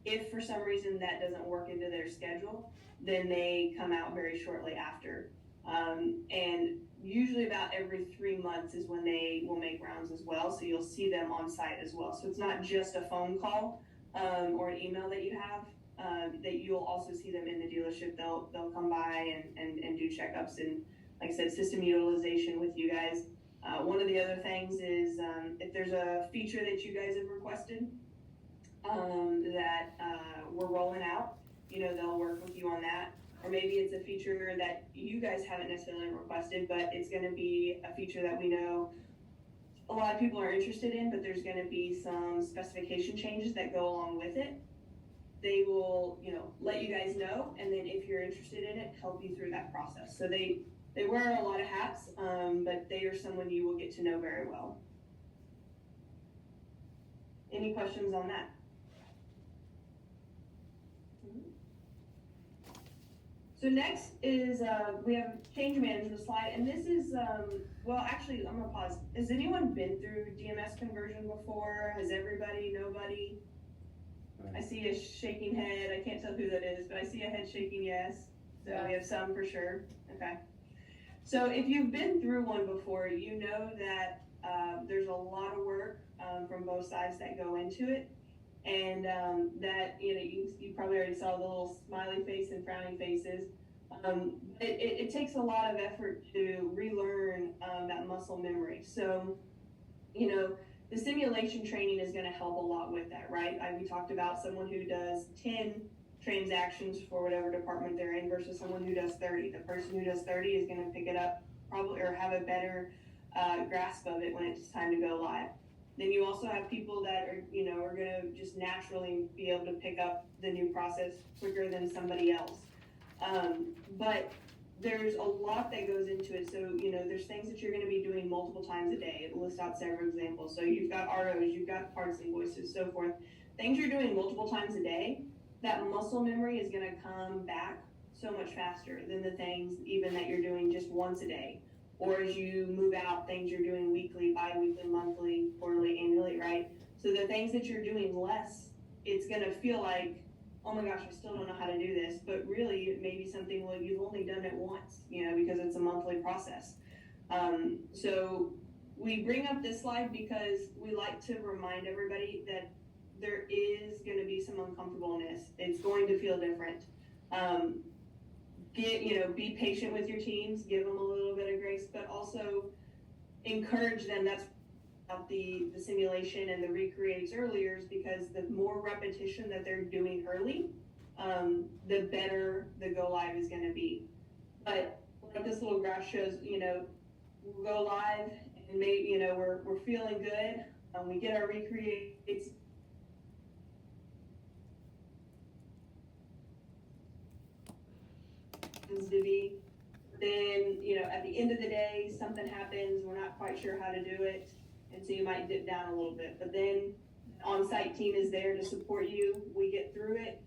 If for some reason that doesn't work into their schedule, then they come out very shortly after. And usually about every 3 months is when they will make rounds as well. So you'll see them on site as well. So it's not just a phone call or an email that you have, that you'll also see them in the dealership. They'll come by and do checkups and, like I said, system utilization with you guys. One of the other things is if there's a feature that you guys have requested that we're rolling out, they'll work with you on that. Or maybe it's a feature that you guys haven't necessarily requested, but it's going to be a feature that we know a lot of people are interested in, but there's going to be some specification changes that go along with it. They will, let you guys know, and then if you're interested in it, help you through that process. So they wear a lot of hats, but they are someone you will get to know very well. Any questions on that? So next is, we have change management slide, and this is, well, actually, I'm gonna pause. Has anyone been through DMS conversion before? Has everybody, nobody? I see a shaking head. I can't tell who that is, but I see a head shaking yes. So we have some for sure. Okay. So if you've been through one before, you know that there's a lot of work from both sides that go into it. And that, you probably already saw the little smiley face and frowning faces. It takes a lot of effort to relearn that muscle memory. So, the simulation training is going to help a lot with that, right? We talked about someone who does 10 transactions for whatever department they're in versus someone who does 30. The person who does 30 is going to pick it up probably, or have a better grasp of it when it's time to go live. Then you also have people that are going to just naturally be able to pick up the new process quicker than somebody else. But there's a lot that goes into it. So, there's things that you're going to be doing multiple times a day. It lists out several examples. So you've got ROs, you've got parts invoices, so forth. Things you're doing multiple times a day, that muscle memory is going to come back so much faster than the things even that you're doing just once a day. Or as you move out, things you're doing weekly, bi-weekly, monthly, quarterly, annually, right? So the things that you're doing less, it's gonna feel like, oh my gosh, I still don't know how to do this. But really, it may be something, well, you've only done it once, because it's a monthly process. So we bring up this slide because we like to remind everybody that there is gonna be some uncomfortableness. It's going to feel different. Be patient with your teams, give them a little bit of grace, but also encourage them. That's about the simulation and the recreates earlier, is because the more repetition that they're doing early, the better the go live is going to be. But like this little graph shows, we'll go live and maybe, we're feeling good. We get our recreates. To be, then at the end of the day something happens, we're not quite sure how to do it, and so you might dip down a little bit, but then the on-site team is there to support you. We get through it,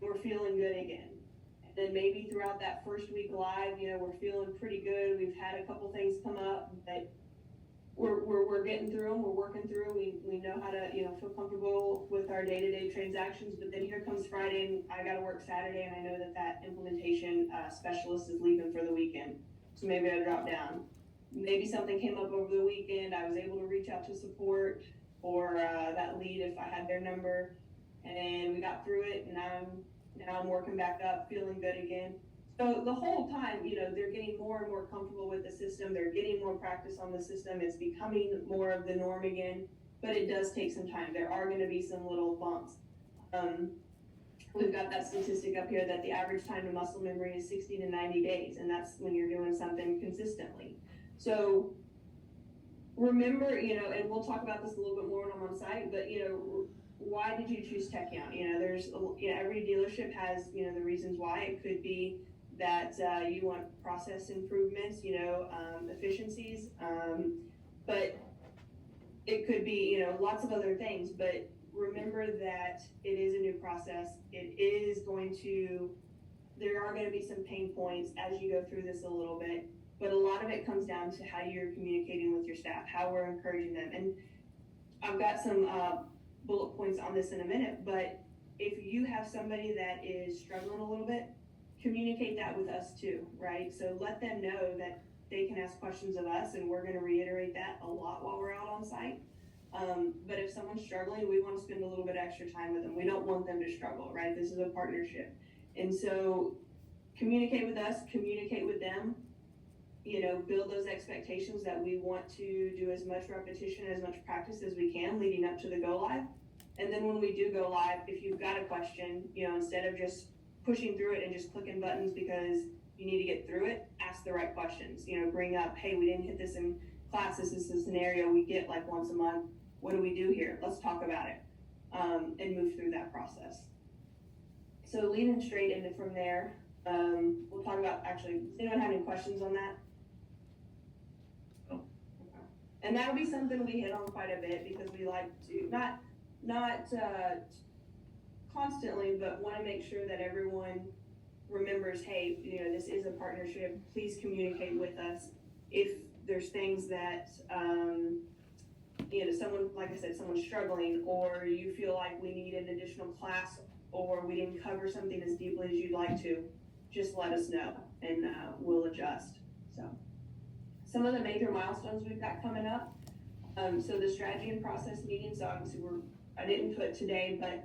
we're feeling good again, and then maybe throughout that first week live, we're feeling pretty good. We've had a couple things come up, but we're getting through them, we're working through. We know how to feel comfortable with our day-to-day transactions. But then here comes Friday, and I got to work Saturday, and I know that implementation specialist is leaving for the weekend, so maybe I drop down. Maybe something came up over the weekend, I was able to reach out to support or that lead if I had their number, and we got through it, and now I'm working back up, feeling good again. So the whole time, they're getting more and more comfortable with the system, they're getting more practice on the system, it's becoming more of the norm again, but it does take some time. There are gonna be some little bumps. We've got that statistic up here that the average time to muscle memory is 60 to 90 days, and that's when you're doing something consistently. So remember, and we'll talk about this a little bit more when I'm on site, but why did you choose Tekion? There's, every dealership has, the reasons why. It could be that you want process improvements, efficiencies, but it could be, lots of other things. But remember that it is a new process. There are going to be some pain points as you go through this a little bit, but a lot of it comes down to how you're communicating with your staff, how we're encouraging them. And I've got some bullet points on this in a minute, but if you have somebody that is struggling a little bit, communicate that with us too, right? So let them know that they can ask questions of us, and we're going to reiterate that a lot while we're out on site. But if someone's struggling, we want to spend a little bit extra time with them. We don't want them to struggle, right? This is a partnership. And so communicate with us, communicate with them, build those expectations that we want to do as much repetition, as much practice as we can leading up to the go live. And then when we do go live, if you've got a question, instead of just pushing through it and just clicking buttons because you need to get through it, ask the right questions. Bring up, hey, we didn't hit this in class. This is a scenario we get like once a month. What do we do here? Let's talk about it, and move through that process. So leading straight into from there, we'll talk about, actually, does anyone have any questions on that? No. Okay. And that'll be something we hit on quite a bit because we like to, not constantly, but want to make sure that everyone remembers, hey, this is a partnership. Please communicate with us if there's things that, someone, like I said, someone's struggling, or you feel like we need an additional class, or we didn't cover something as deeply as you'd like to, just let us know, and we'll adjust. So some of the major milestones we've got coming up. So the strategy and process meetings, obviously I didn't put today, but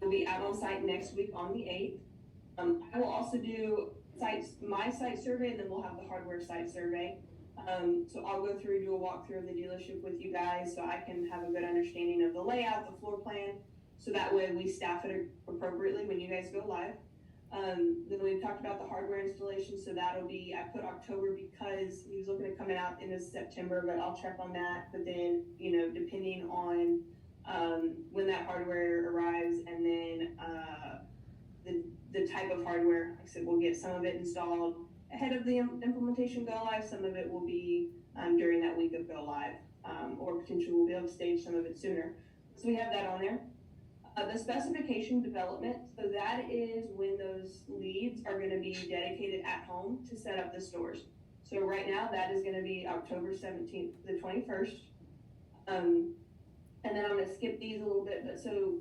we'll be out on site next week on the 8th. I will also do my site survey, and then we'll have the hardware site survey. So I'll go through, do a walkthrough of the dealership with you guys so I can have a good understanding of the layout, the floor plan, so that way we staff it appropriately when you guys go live. Then we've talked about the hardware installation, so that'll be, I put October because he was looking at coming out into September, but I'll check on that. But then, depending on when that hardware arrives, and then the type of hardware, like I said, we'll get some of it installed ahead of the implementation go live. Some of it will be during that week of go live, or potentially we'll be able to stage some of it sooner. So we have that on there. The specification development, so that is when those leads are going to be dedicated at home to set up the stores. So right now that is going to be October 17th to the 21st. And then I'm going to skip these a little bit, but so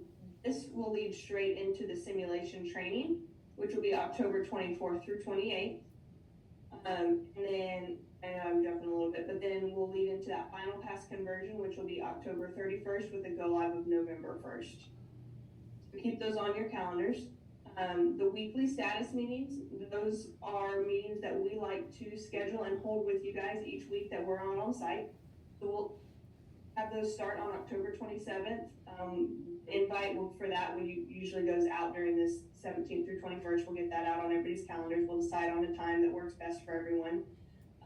this will lead straight into the simulation training, which will be October 24th through 28th. And then, I know I'm jumping a little bit, but then we'll lead into that final pass conversion, which will be October 31st with a go live of November 1st. So keep those on your calendars. The weekly status meetings, those are meetings that we like to schedule and hold with you guys each week that we're on site. So we'll have those start on October 27th. Invite for that usually goes out during this 17th through 21st. We'll get that out on everybody's calendars. We'll decide on a time that works best for everyone.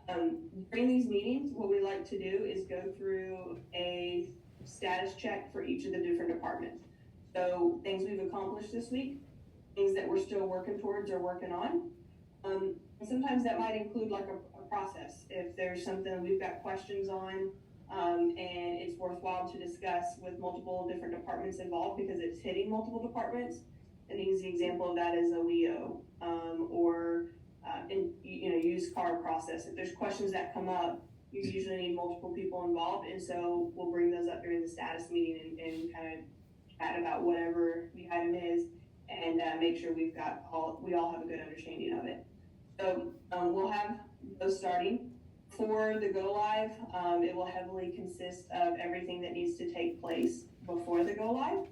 During these meetings, what we like to do is go through a status check for each of the different departments. So things we've accomplished this week, things that we're still working towards or working on. And sometimes that might include like a process. If there's something we've got questions on, and it's worthwhile to discuss with multiple different departments involved because it's hitting multiple departments. An easy example of that is a Leo, or used car process. If there's questions that come up, you usually need multiple people involved, and so we'll bring those up during the status meeting and kind of chat about whatever the item is, and make sure we all have a good understanding of it. So we'll have those starting. For the go live, it will heavily consist of everything that needs to take place before the go live.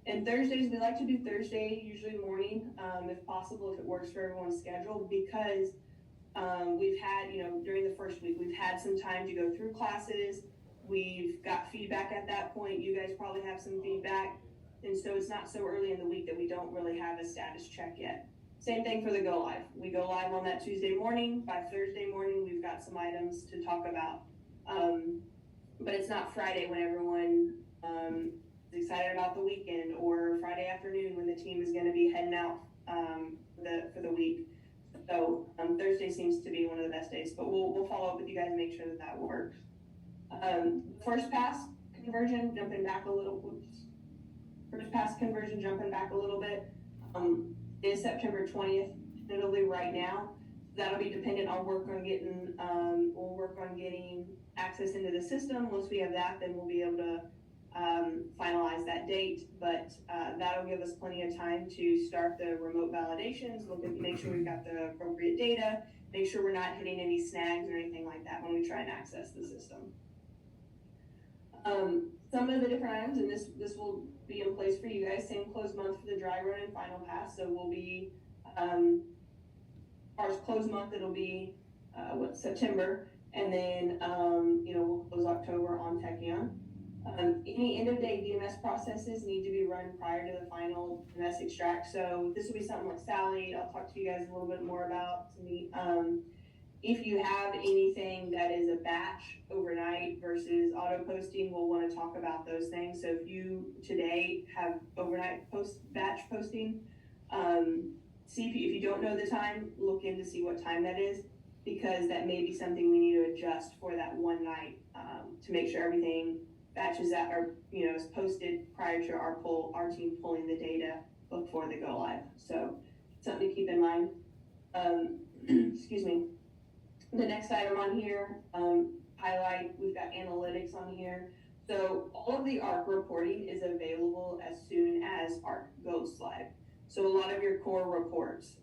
And Thursdays, we like to do Thursday, usually morning, if possible, if it works for everyone's schedule, because we've had, during the first week, we've had some time to go through classes. We've got feedback at that point. You guys probably have some feedback. And so it's not so early in the week that we don't really have a status check yet. Same thing for the go live. We go live on that Tuesday morning. By Thursday morning, we've got some items to talk about. But it's not Friday when everyone is excited about the weekend, or Friday afternoon when the team is going to be heading out for the week. So Thursday seems to be one of the best days, but we'll follow up with you guys and make sure that that works. First pass conversion, jumping back a little bit, is September 20th, tentatively right now. That'll be dependent on we'll work on getting access into the system. Once we have that, then we'll be able to finalize that date, but that'll give us plenty of time to start the remote validations, make sure we've got the appropriate data, make sure we're not hitting any snags or anything like that when we try and access the system. Some of the different items, and this will be in place for you guys, same closed month for the dry run and final pass, so we'll be, our closed month, it'll be, September, and then, we'll close October on Tekion. Any end of day DMS processes need to be run prior to the final DMS extract. So this will be something like Sally, I'll talk to you guys a little bit more about. If you have anything that is a batch overnight versus auto posting, we'll want to talk about those things. So if you today have overnight batch posting, see if you don't know the time, look in to see what time that is, because that may be something we need to adjust for that one night to make sure everything batches that are, is posted prior to our team pulling the data before they go live. So something to keep in mind. Excuse me. The next item on here, highlight, we've got analytics on here. So all of the ARC reporting is available as soon as ARC goes live. So a lot of your core reports,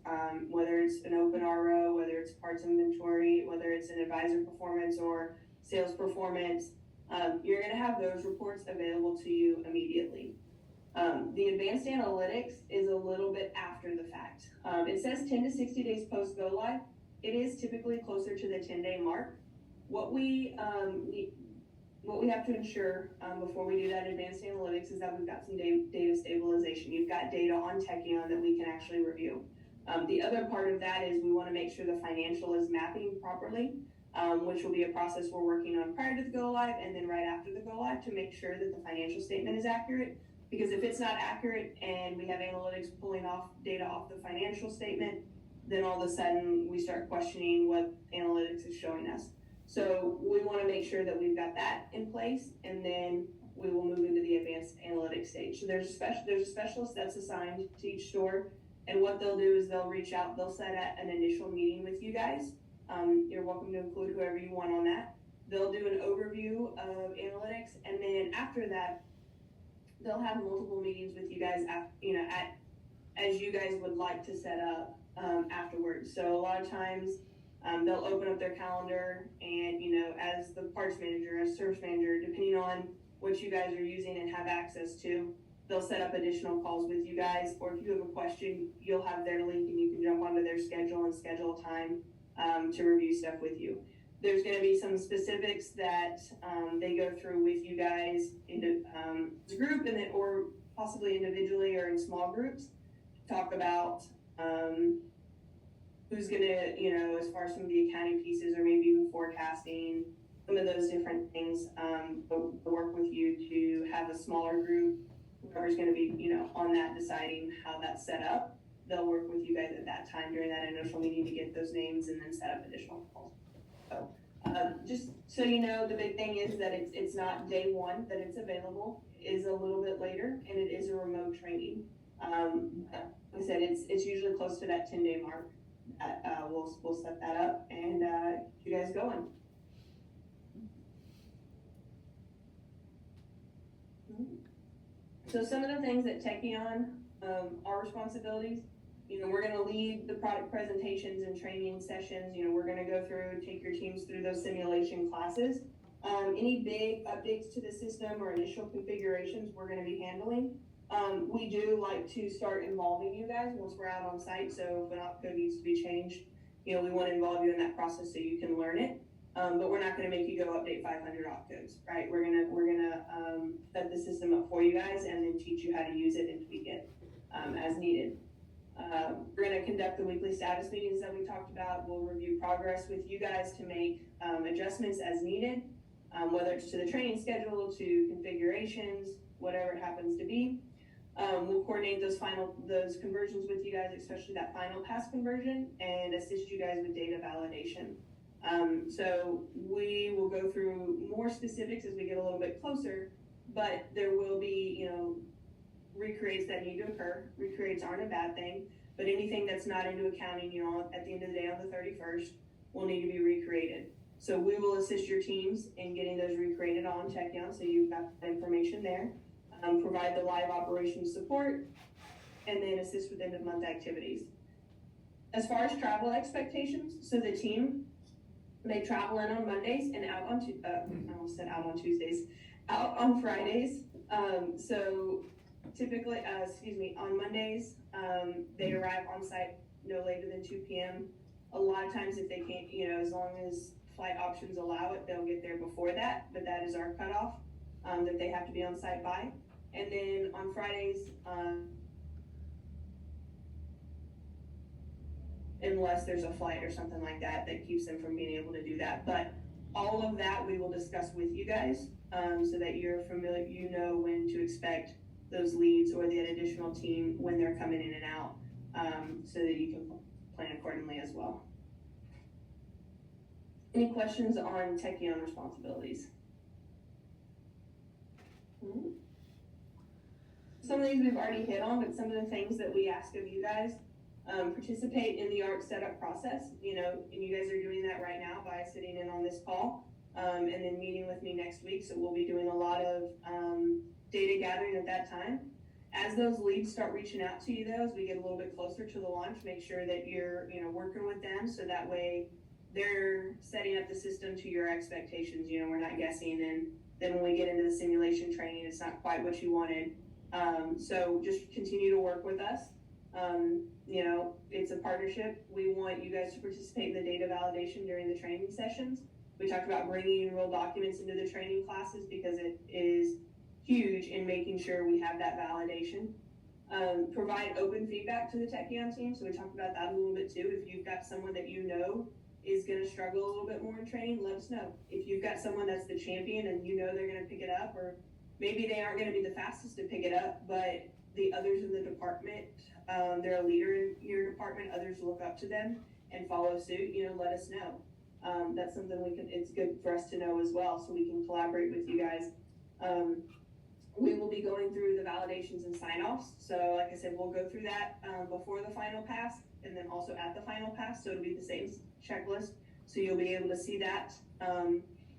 whether it's an open RO, whether it's parts inventory, whether it's an advisor performance or sales performance, you're going to have those reports available to you immediately. The advanced analytics is a little bit after the fact. It says 10 to 60 days post go live. It is typically closer to the 10-day mark. What we have to ensure before we do that advanced analytics is that we've got some data stabilization. You've got data on Tekion that we can actually review. The other part of that is we want to make sure the financial is mapping properly, which will be a process we're working on prior to the go live and then right after the go live to make sure that the financial statement is accurate. Because if it's not accurate and we have analytics pulling off data off the financial statement, then all of a sudden we start questioning what analytics is showing us. So we want to make sure that we've got that in place, and then we will move into the advanced analytics stage. So there's a specialist that's assigned to each store, and what they'll do is they'll reach out, they'll set an initial meeting with you guys. You're welcome to include whoever you want on that. They'll do an overview of analytics, and then after that, they'll have multiple meetings with you guys as you guys would like to set up afterwards. So a lot of times they'll open up their calendar and, as the parts manager, as service manager, depending on what you guys are using and have access to, they'll set up additional calls with you guys, or if you have a question, you'll have their link and you can jump onto their schedule and schedule time to review stuff with you. There's going to be some specifics that they go through with you guys in as a group, and then or possibly individually or in small groups, to talk about who's going to, as far as some of the accounting pieces or maybe even forecasting, some of those different things, they'll work with you to have a smaller group. Whoever's going to be, on that deciding how that's set up, they'll work with you guys at that time during that initial meeting to get those names and then set up additional calls. So just so you know, the big thing is that it's not day one that it's available. It is a little bit later, and it is a remote training. Like I said, it's usually close to that 10-day mark. We'll set that up and get you guys going. So some of the things at Tekion, our responsibilities, we're going to lead the product presentations and training sessions. We're going to go through, take your teams through those simulation classes. Any big updates to the system or initial configurations we're going to be handling. We do like to start involving you guys once we're out on site, so if an op code needs to be changed, we want to involve you in that process so you can learn it. But we're not going to make you go update 500 op codes, right? We're gonna set the system up for you guys and then teach you how to use it and tweak it as needed. We're going to conduct the weekly status meetings that we talked about. We'll review progress with you guys to make adjustments as needed, whether it's to the training schedule, to configurations, whatever it happens to be. We'll coordinate those conversions with you guys, especially that final pass conversion, and assist you guys with data validation. So we will go through more specifics as we get a little bit closer, but there will be, recreates that need to occur. Recreates aren't a bad thing, but anything that's not into accounting, at the end of the day on the 31st, will need to be recreated. So we will assist your teams in getting those recreated on Tekion, so you've got the information there. Provide the live operations support, and then assist with end-of-month activities. As far as travel expectations, so the team, they travel in on Mondays and out on I almost said out on Tuesdays, out on Fridays. So typically, on Mondays, they arrive on site no later than 2 p.m. A lot of times if they can't, as long as flight options allow it, they'll get there before that, but that is our cutoff that they have to be on site by. And then on Fridays, unless there's a flight or something like that that keeps them from being able to do that. But all of that we will discuss with you guys so that you're familiar, when to expect those leads or the additional team when they're coming in and out, so that you can plan accordingly as well. Any questions on Tekion responsibilities? Some of these we've already hit on, but some of the things that we ask of you guys, participate in the ARC setup process, and you guys are doing that right now by sitting in on this call, and then meeting with me next week. So we'll be doing a lot of data gathering at that time. As those leads start reaching out to you though, as we get a little bit closer to the launch, make sure that you're, working with them so that way they're setting up the system to your expectations. We're not guessing, and then when we get into the simulation training, it's not quite what you wanted. So just continue to work with us. It's a partnership. We want you guys to participate in the data validation during the training sessions. We talked about bringing in real documents into the training classes because it is huge in making sure we have that validation. Provide open feedback to the Tekion team. So we talked about that a little bit too. If you've got someone that is going to struggle a little bit more in training, let us know. If you've got someone that's the champion and they're going to pick it up, or maybe they aren't going to be the fastest to pick it up, but the others in the department, they're a leader in your department, others look up to them and follow suit, let us know. That's something it's good for us to know as well, so we can collaborate with you guys. We will be going through the validations and sign-offs. So like I said, we'll go through that before the final pass and then also at the final pass. So it'll be the same checklist. So you'll be able to see that.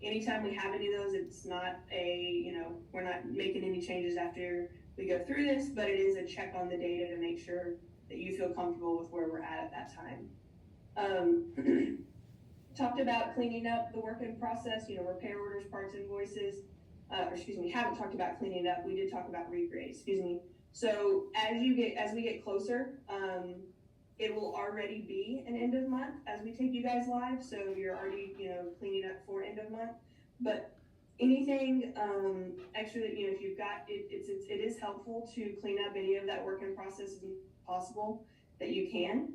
Anytime we have any of those, it's not we're not making any changes after we go through this, but it is a check on the data to make sure that you feel comfortable with where we're at that time. Talked about cleaning up the work in process, repair orders, parts, invoices. Haven't talked about cleaning it up. We did talk about recreate, So as we get closer, it will already be an end of month as we take you guys live. So you're already, cleaning up for end of month, but anything, extra that, if you've got it, it is helpful to clean up any of that work in process as possible that you can.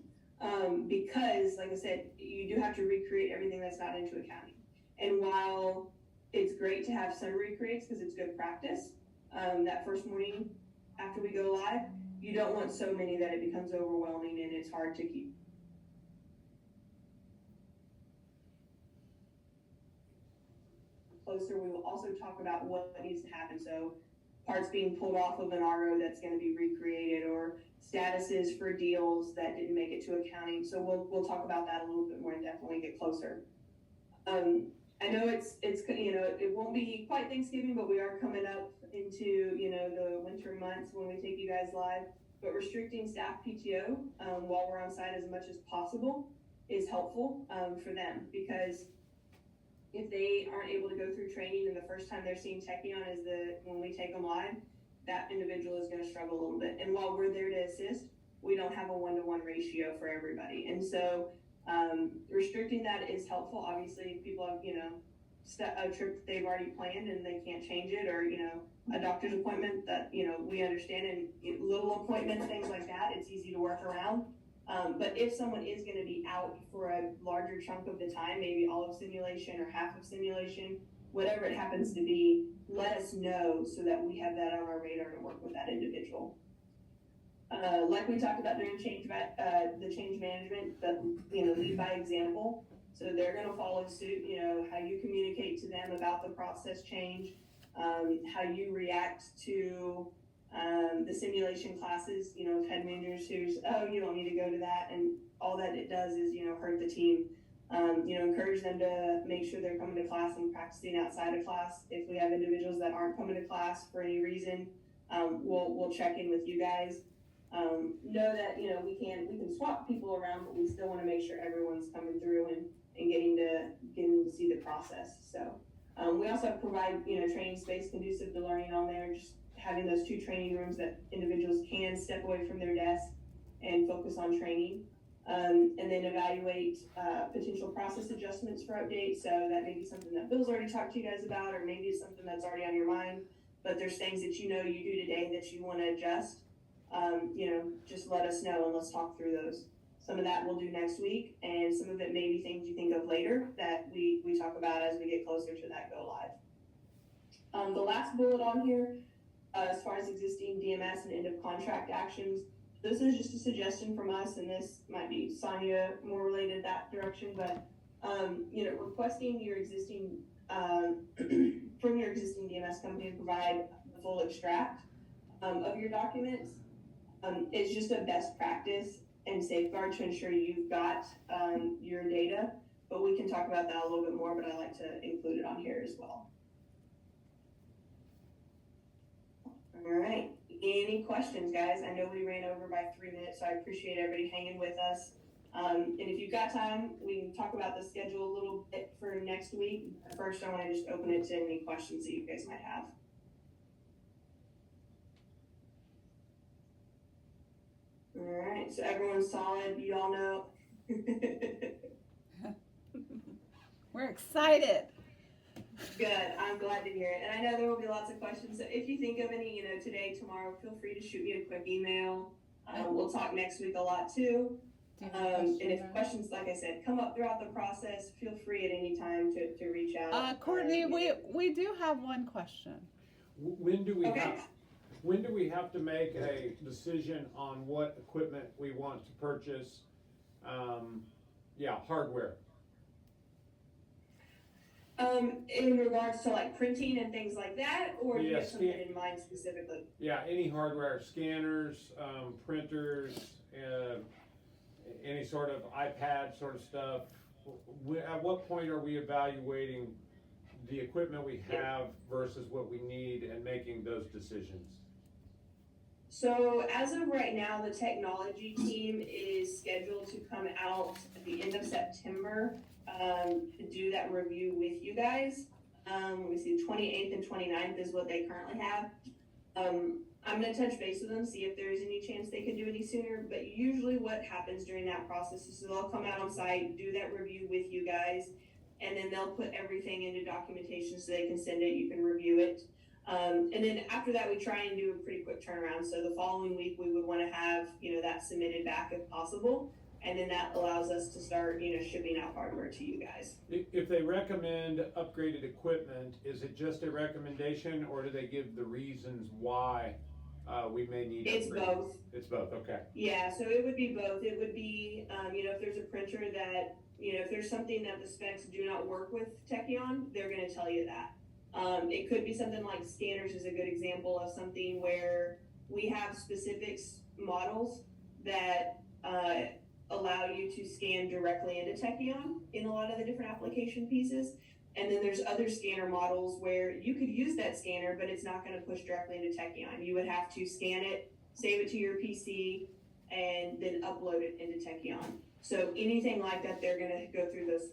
Because like I said, you do have to recreate everything that's not into accounting. And while it's great to have some recreates because it's good practice, that first morning after we go live, you don't want so many that it becomes overwhelming and it's hard to keep. Closer, we will also talk about what needs to happen. So parts being pulled off of an RO that's going to be recreated, or statuses for deals that didn't make it to accounting. So we'll talk about that a little bit more in depth when we get closer. I know it's it won't be quite Thanksgiving, but we are coming up into the winter months when we take you guys live. But restricting staff PTO while we're on site as much as possible is helpful for them, because if they aren't able to go through training and the first time they're seeing Tekion is when we take them live, that individual is gonna struggle a little bit. And while we're there to assist, we don't have a 1-to-1 ratio for everybody. And so, restricting that is helpful. Obviously, people have, a trip that they've already planned and they can't change it, or, a doctor's appointment that, we understand, and little appointments, things like that, it's easy to work around. But if someone is gonna be out for a larger chunk of the time, maybe all of simulation or half of simulation, whatever it happens to be, let us know so that we have that on our radar to work with that individual. Like we talked about during the change management, lead by example. So they're gonna follow suit, how you communicate to them about the process change, how you react to the simulation classes, head managers who's, oh, you don't need to go to that, and all that it does is, hurt the team. Encourage them to make sure they're coming to class and practicing outside of class. If we have individuals that aren't coming to class for any reason, we'll check in with you guys. Know that, we can swap people around, but we still want to make sure everyone's coming through and getting to see the process. So, we also provide, training space conducive to learning on there, just having those 2 training rooms that individuals can step away from their desk and focus on training. And then evaluate potential process adjustments for updates. So that may be something that Bill's already talked to you guys about, or maybe it's something that's already on your mind, but there's things that you do today that you want to adjust. Just let us know and let's talk through those. Some of that we'll do next week, and some of it may be things you think of later that we talk about as we get closer to that go live. The last bullet on here, as far as existing DMS and end of contract actions, this is just a suggestion from us, and this might be Sonia more related that direction, but, requesting your existing, from your existing DMS company to provide the full extract of your documents is just a best practice and safeguard to ensure you've got your data, but we can talk about that a little bit more, but I like to include it on here as well. All right. Any questions, guys? I know we ran over by 3 minutes, so I appreciate everybody hanging with us. And if you've got time, we can talk about the schedule a little bit for next week. First, I want to just open it to any questions that you guys might have. All right, so everyone's solid. You all know. We're excited. Good. I'm glad to hear it. And I know there will be lots of questions. So if you think of any, today, tomorrow, feel free to shoot me a quick email. We'll talk next week a lot too. And if questions, like I said, come up throughout the process, feel free at any time to reach out. Courtney, we do have one question. When do we have to make a decision on what equipment we want to purchase? Hardware. In regards to like printing and things like that, or do you have something in mind specifically? Yeah, any hardware, scanners, printers, any sort of iPad sort of stuff. At what point are we evaluating the equipment we have versus what we need and making those decisions? So as of right now, the technology team is scheduled to come out at the end of September to do that review with you guys. We see 28th and 29th is what they currently have. I'm gonna touch base with them, see if there's any chance they could do any sooner, but usually what happens during that process is they'll come out on site, do that review with you guys, and then they'll put everything into documentation so they can send it, you can review it. And then after that, we try and do a pretty quick turnaround. So the following week, we would want to have, that submitted back if possible. And then that allows us to start, shipping out hardware to you guys. If they recommend upgraded equipment, is it just a recommendation, or do they give the reasons why we may need It's upgrades? both. It's both, okay. Yeah, so it would be both. It would be, if there's a printer that, if there's something that the specs do not work with Tekion, they're going to tell you that. It could be something like scanners is a good example of something where we have specific models that allow you to scan directly into Tekion in a lot of the different application pieces. And then there's other scanner models where you could use that scanner, but it's not going to push directly into Tekion. You would have to scan it, save it to your PC, and then upload it into Tekion. So anything like that, they're going to go through those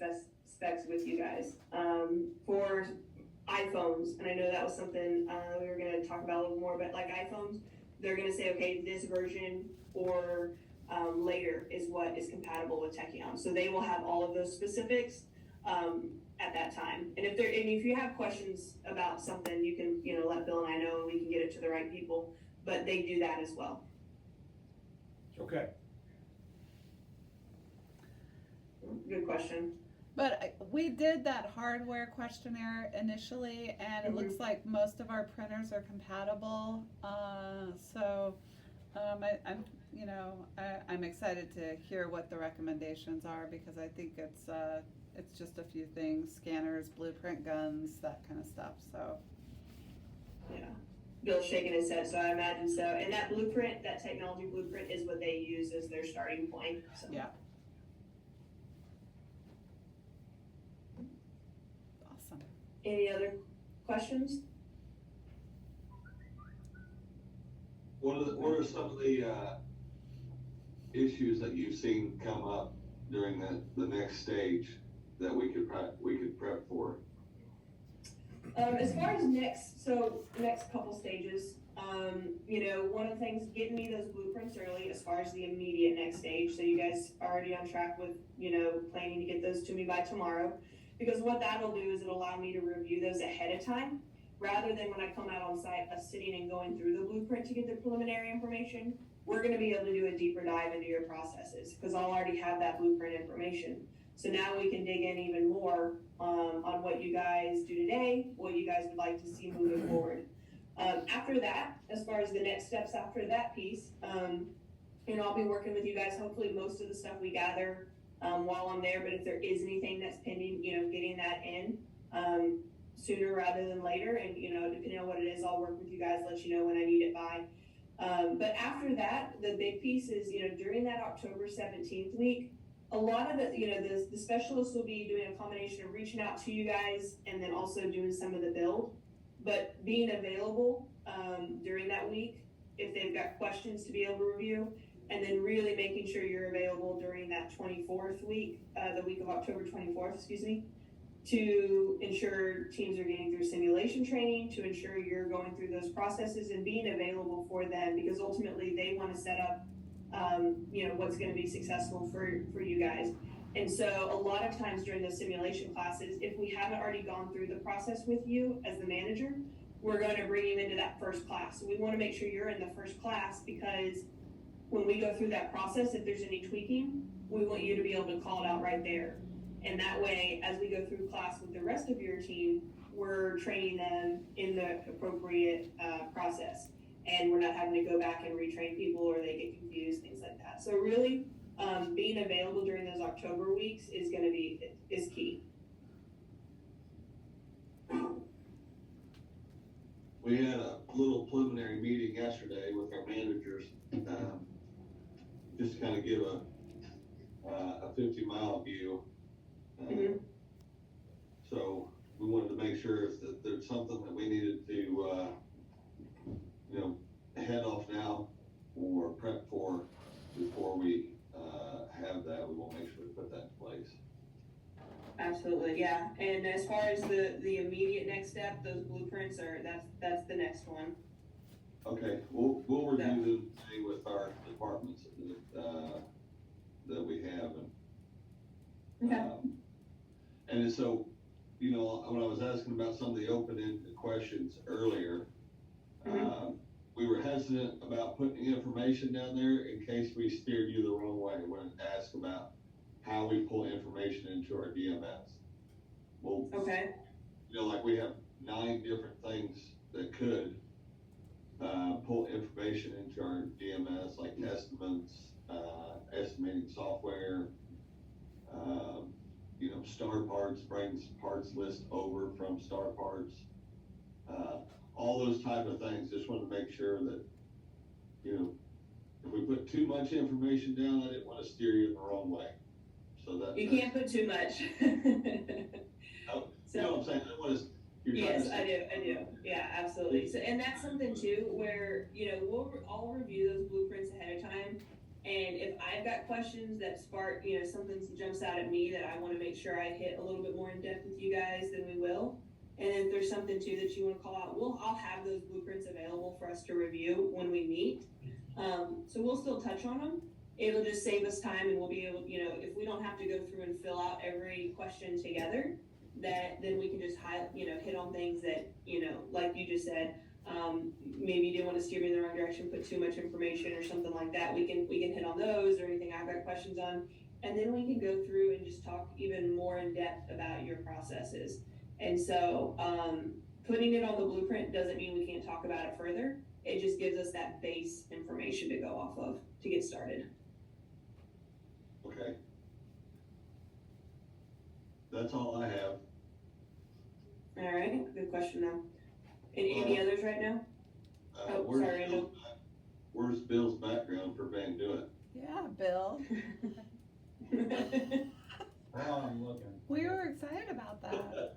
specs with you guys. For iPhones, and I know that was something, we were gonna talk about a little more, but like iPhones, they're gonna say, okay, this version or, later is what is compatible with Tekion. So they will have all of those specifics, at that time. And if you have questions about something, you can, let Bill and I know, and we can get it to the right people, but they do that as well. Okay. Good question. But we did that hardware questionnaire initially, and it looks like most of our printers are compatible. I'm excited to hear what the recommendations are, because I think it's just a few things: scanners, blueprint guns, that kind of stuff. So. Yeah. Bill's shaking his head, so I imagine so. And that blueprint, that technology blueprint, is what they use as their starting point. So. Yeah. Awesome. Any other questions? What are some of the issues that you've seen come up during the next stage that we could prep for? As far as next couple stages, one of the things, getting me those blueprints early as far as the immediate next stage. So you guys are already on track with, planning to get those to me by tomorrow. Because what that'll do is it'll allow me to review those ahead of time, rather than when I come out on site, us sitting and going through the blueprint to get the preliminary information. We're gonna be able to do a deeper dive into your processes, because I'll already have that blueprint information. So now we can dig in even more on what you guys do today, what you guys would like to see moving forward. After that, as far as the next steps after that piece, I'll be working with you guys, hopefully most of the stuff we gather while I'm there, but if there is anything that's pending, getting that in sooner rather than later, and depending on what it is, I'll work with you guys, let you know when I need it by. But after that, the big piece is, during that October 17th week, a lot of the specialists will be doing a combination of reaching out to you guys and then also doing some of the build, but being available during that week if they've got questions to be able to review, and then really making sure you're available during that 24th week, the week of October 24th, to ensure teams are getting through simulation training, to ensure you're going through those processes and being available for them, because ultimately they want to set up what's going to be successful for you guys. And so a lot of times during those simulation classes, if we haven't already gone through the process with you as the manager, we're going to bring you into that first class. So we want to make sure you're in the first class, because when we go through that process, if there's any tweaking, we want you to be able to call it out right there. And that way, as we go through class with the rest of your team, we're training them in the appropriate process. And we're not having to go back and retrain people, or they get confused, things like that. So really, being available during those October weeks is key. We had a little preliminary meeting yesterday with our managers, just to kind of give a 50-mile view. So we wanted to make sure if there's something that we needed to, head off now or prep for before we have that, we will make sure we put that in place. Absolutely, yeah. And as far as the immediate next step, those blueprints that's the next one. Okay, we'll review them today with our departments that we have, and so, when I was asking about some of the open-ended questions earlier, we were hesitant about putting like down there in case we steered you the wrong way when asked about how we pull information into our DMS. Well, like we have 9 different things that could pull information into our DMS, like estimates, estimating software, star parts, brings parts list over from star parts, all those type of things. Just want to make sure that, if we put too much information down, I didn't want to steer you in the wrong way. So that you can't put too much. You know what I'm saying? Yes, I do. Yeah, absolutely. So, and that's something too, where, I'll review those blueprints ahead of time. And if I've got questions that spark, something jumps out at me that I want to make sure I hit a little bit more in depth with you guys, then we will. And if there's something too that you wanna call out, I'll have those blueprints available for us to review when we meet. So we'll still touch on them. It'll just save us time and we'll be able, if we don't have to go through and fill out every question together, then we can just hit on things that, like you just said, maybe you didn't want to steer me in the wrong direction, put too much information or something like that. We can hit on those or anything I've got questions on. And then we can go through and just talk even more in depth about your processes. And so, putting it on the blueprint doesn't mean we can't talk about it further. It just gives us that base information to go off of to get started. Okay. That's all I have. All right, good question though. Any others right now? Oh, Where's sorry, Randall. Where's Bill's background for Van Doing? Yeah, Bill. Well, I'm looking. We were excited about that.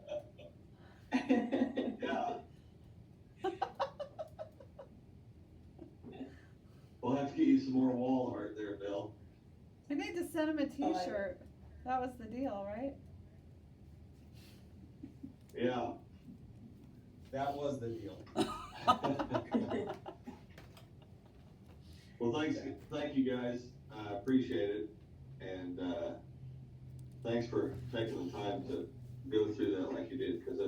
Yeah. We'll have to get you some more wall art there, Bill. I need to send him a t-shirt. That was the deal, right? Yeah. That was the deal. Well, thank you guys. I appreciate it. And, thanks for taking the time to go through that like you did, because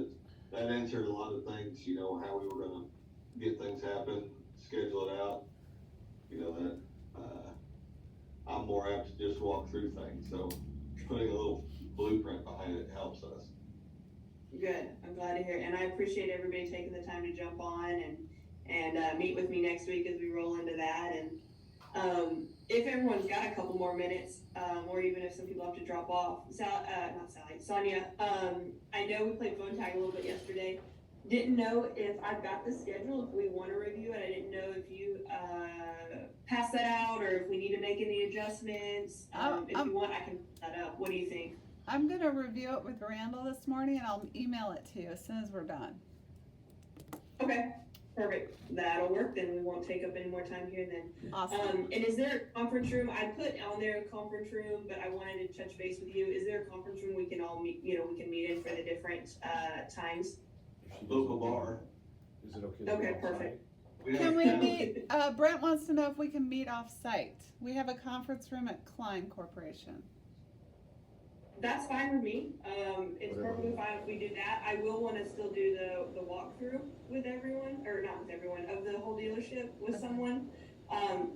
that answered a lot of things, how we were gonna get things happen, schedule it out. That, I'm more apt to just walk through things, so putting a little blueprint behind it helps us. Good, I'm glad to hear, and I appreciate everybody taking the time to jump on and meet with me next week as we roll into that, and if everyone's got a couple more minutes, or even if some people have to drop off, Sonia, I know we played phone tag a little bit yesterday, didn't know if I've got the schedule, if we want to review it, I didn't know if you, pass that out, or if we need to make any adjustments, if you want, I can put that up, what do you think? I'm gonna review it with Randall this morning and I'll email it to you as soon as we're done. Okay, perfect. That'll work. Then we won't take up any more time here then. Awesome. And is there a conference room? I put on there a conference room, but I wanted to touch base with you. Is there a conference room we can all meet, we can meet in for the different times? Local bar. Is it okay? Okay, perfect. Can we meet, Brent wants to know if we can meet off-site. We have a conference room at Klein Corporation. That's fine with me. It's perfectly fine if we do that. I will want to still do the walkthrough with everyone, or not with everyone, of the whole dealership with someone.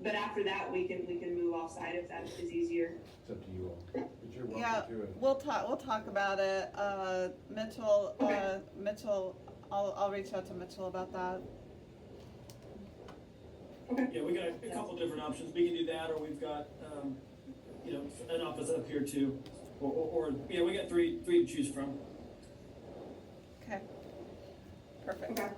But after that, we can move off-site if that is easier. It's up to you all, but you're welcome Yeah, to it. we'll talk about it. Mitchell, I'll reach out to Mitchell about that. Yeah, we got a couple different options. We can do that, or we've got, an office up here too. Or we got three to choose from. Okay. Perfect. Okay.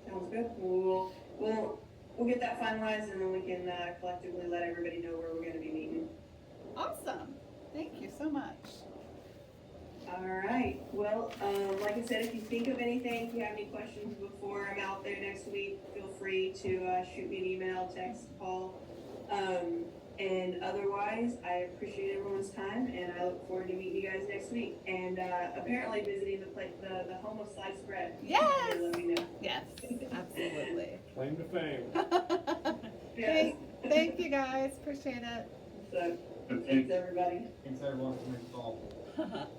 Sounds good. We'll get that finalized and then we can collectively let everybody know where we're going to be meeting. Awesome. Thank you so much. All right. Well, like I said, if you think of anything, if you have any questions before I'm out there next week, feel free to shoot me an email, text, call. And otherwise, I appreciate everyone's time, and I look forward to meeting you guys next week. And apparently visiting the home of sliced bread. Yes. Let me know. Yes, absolutely. Claim to fame. Yes. Thank you guys. Appreciate it. So, thanks everybody. Thanks everyone for your call.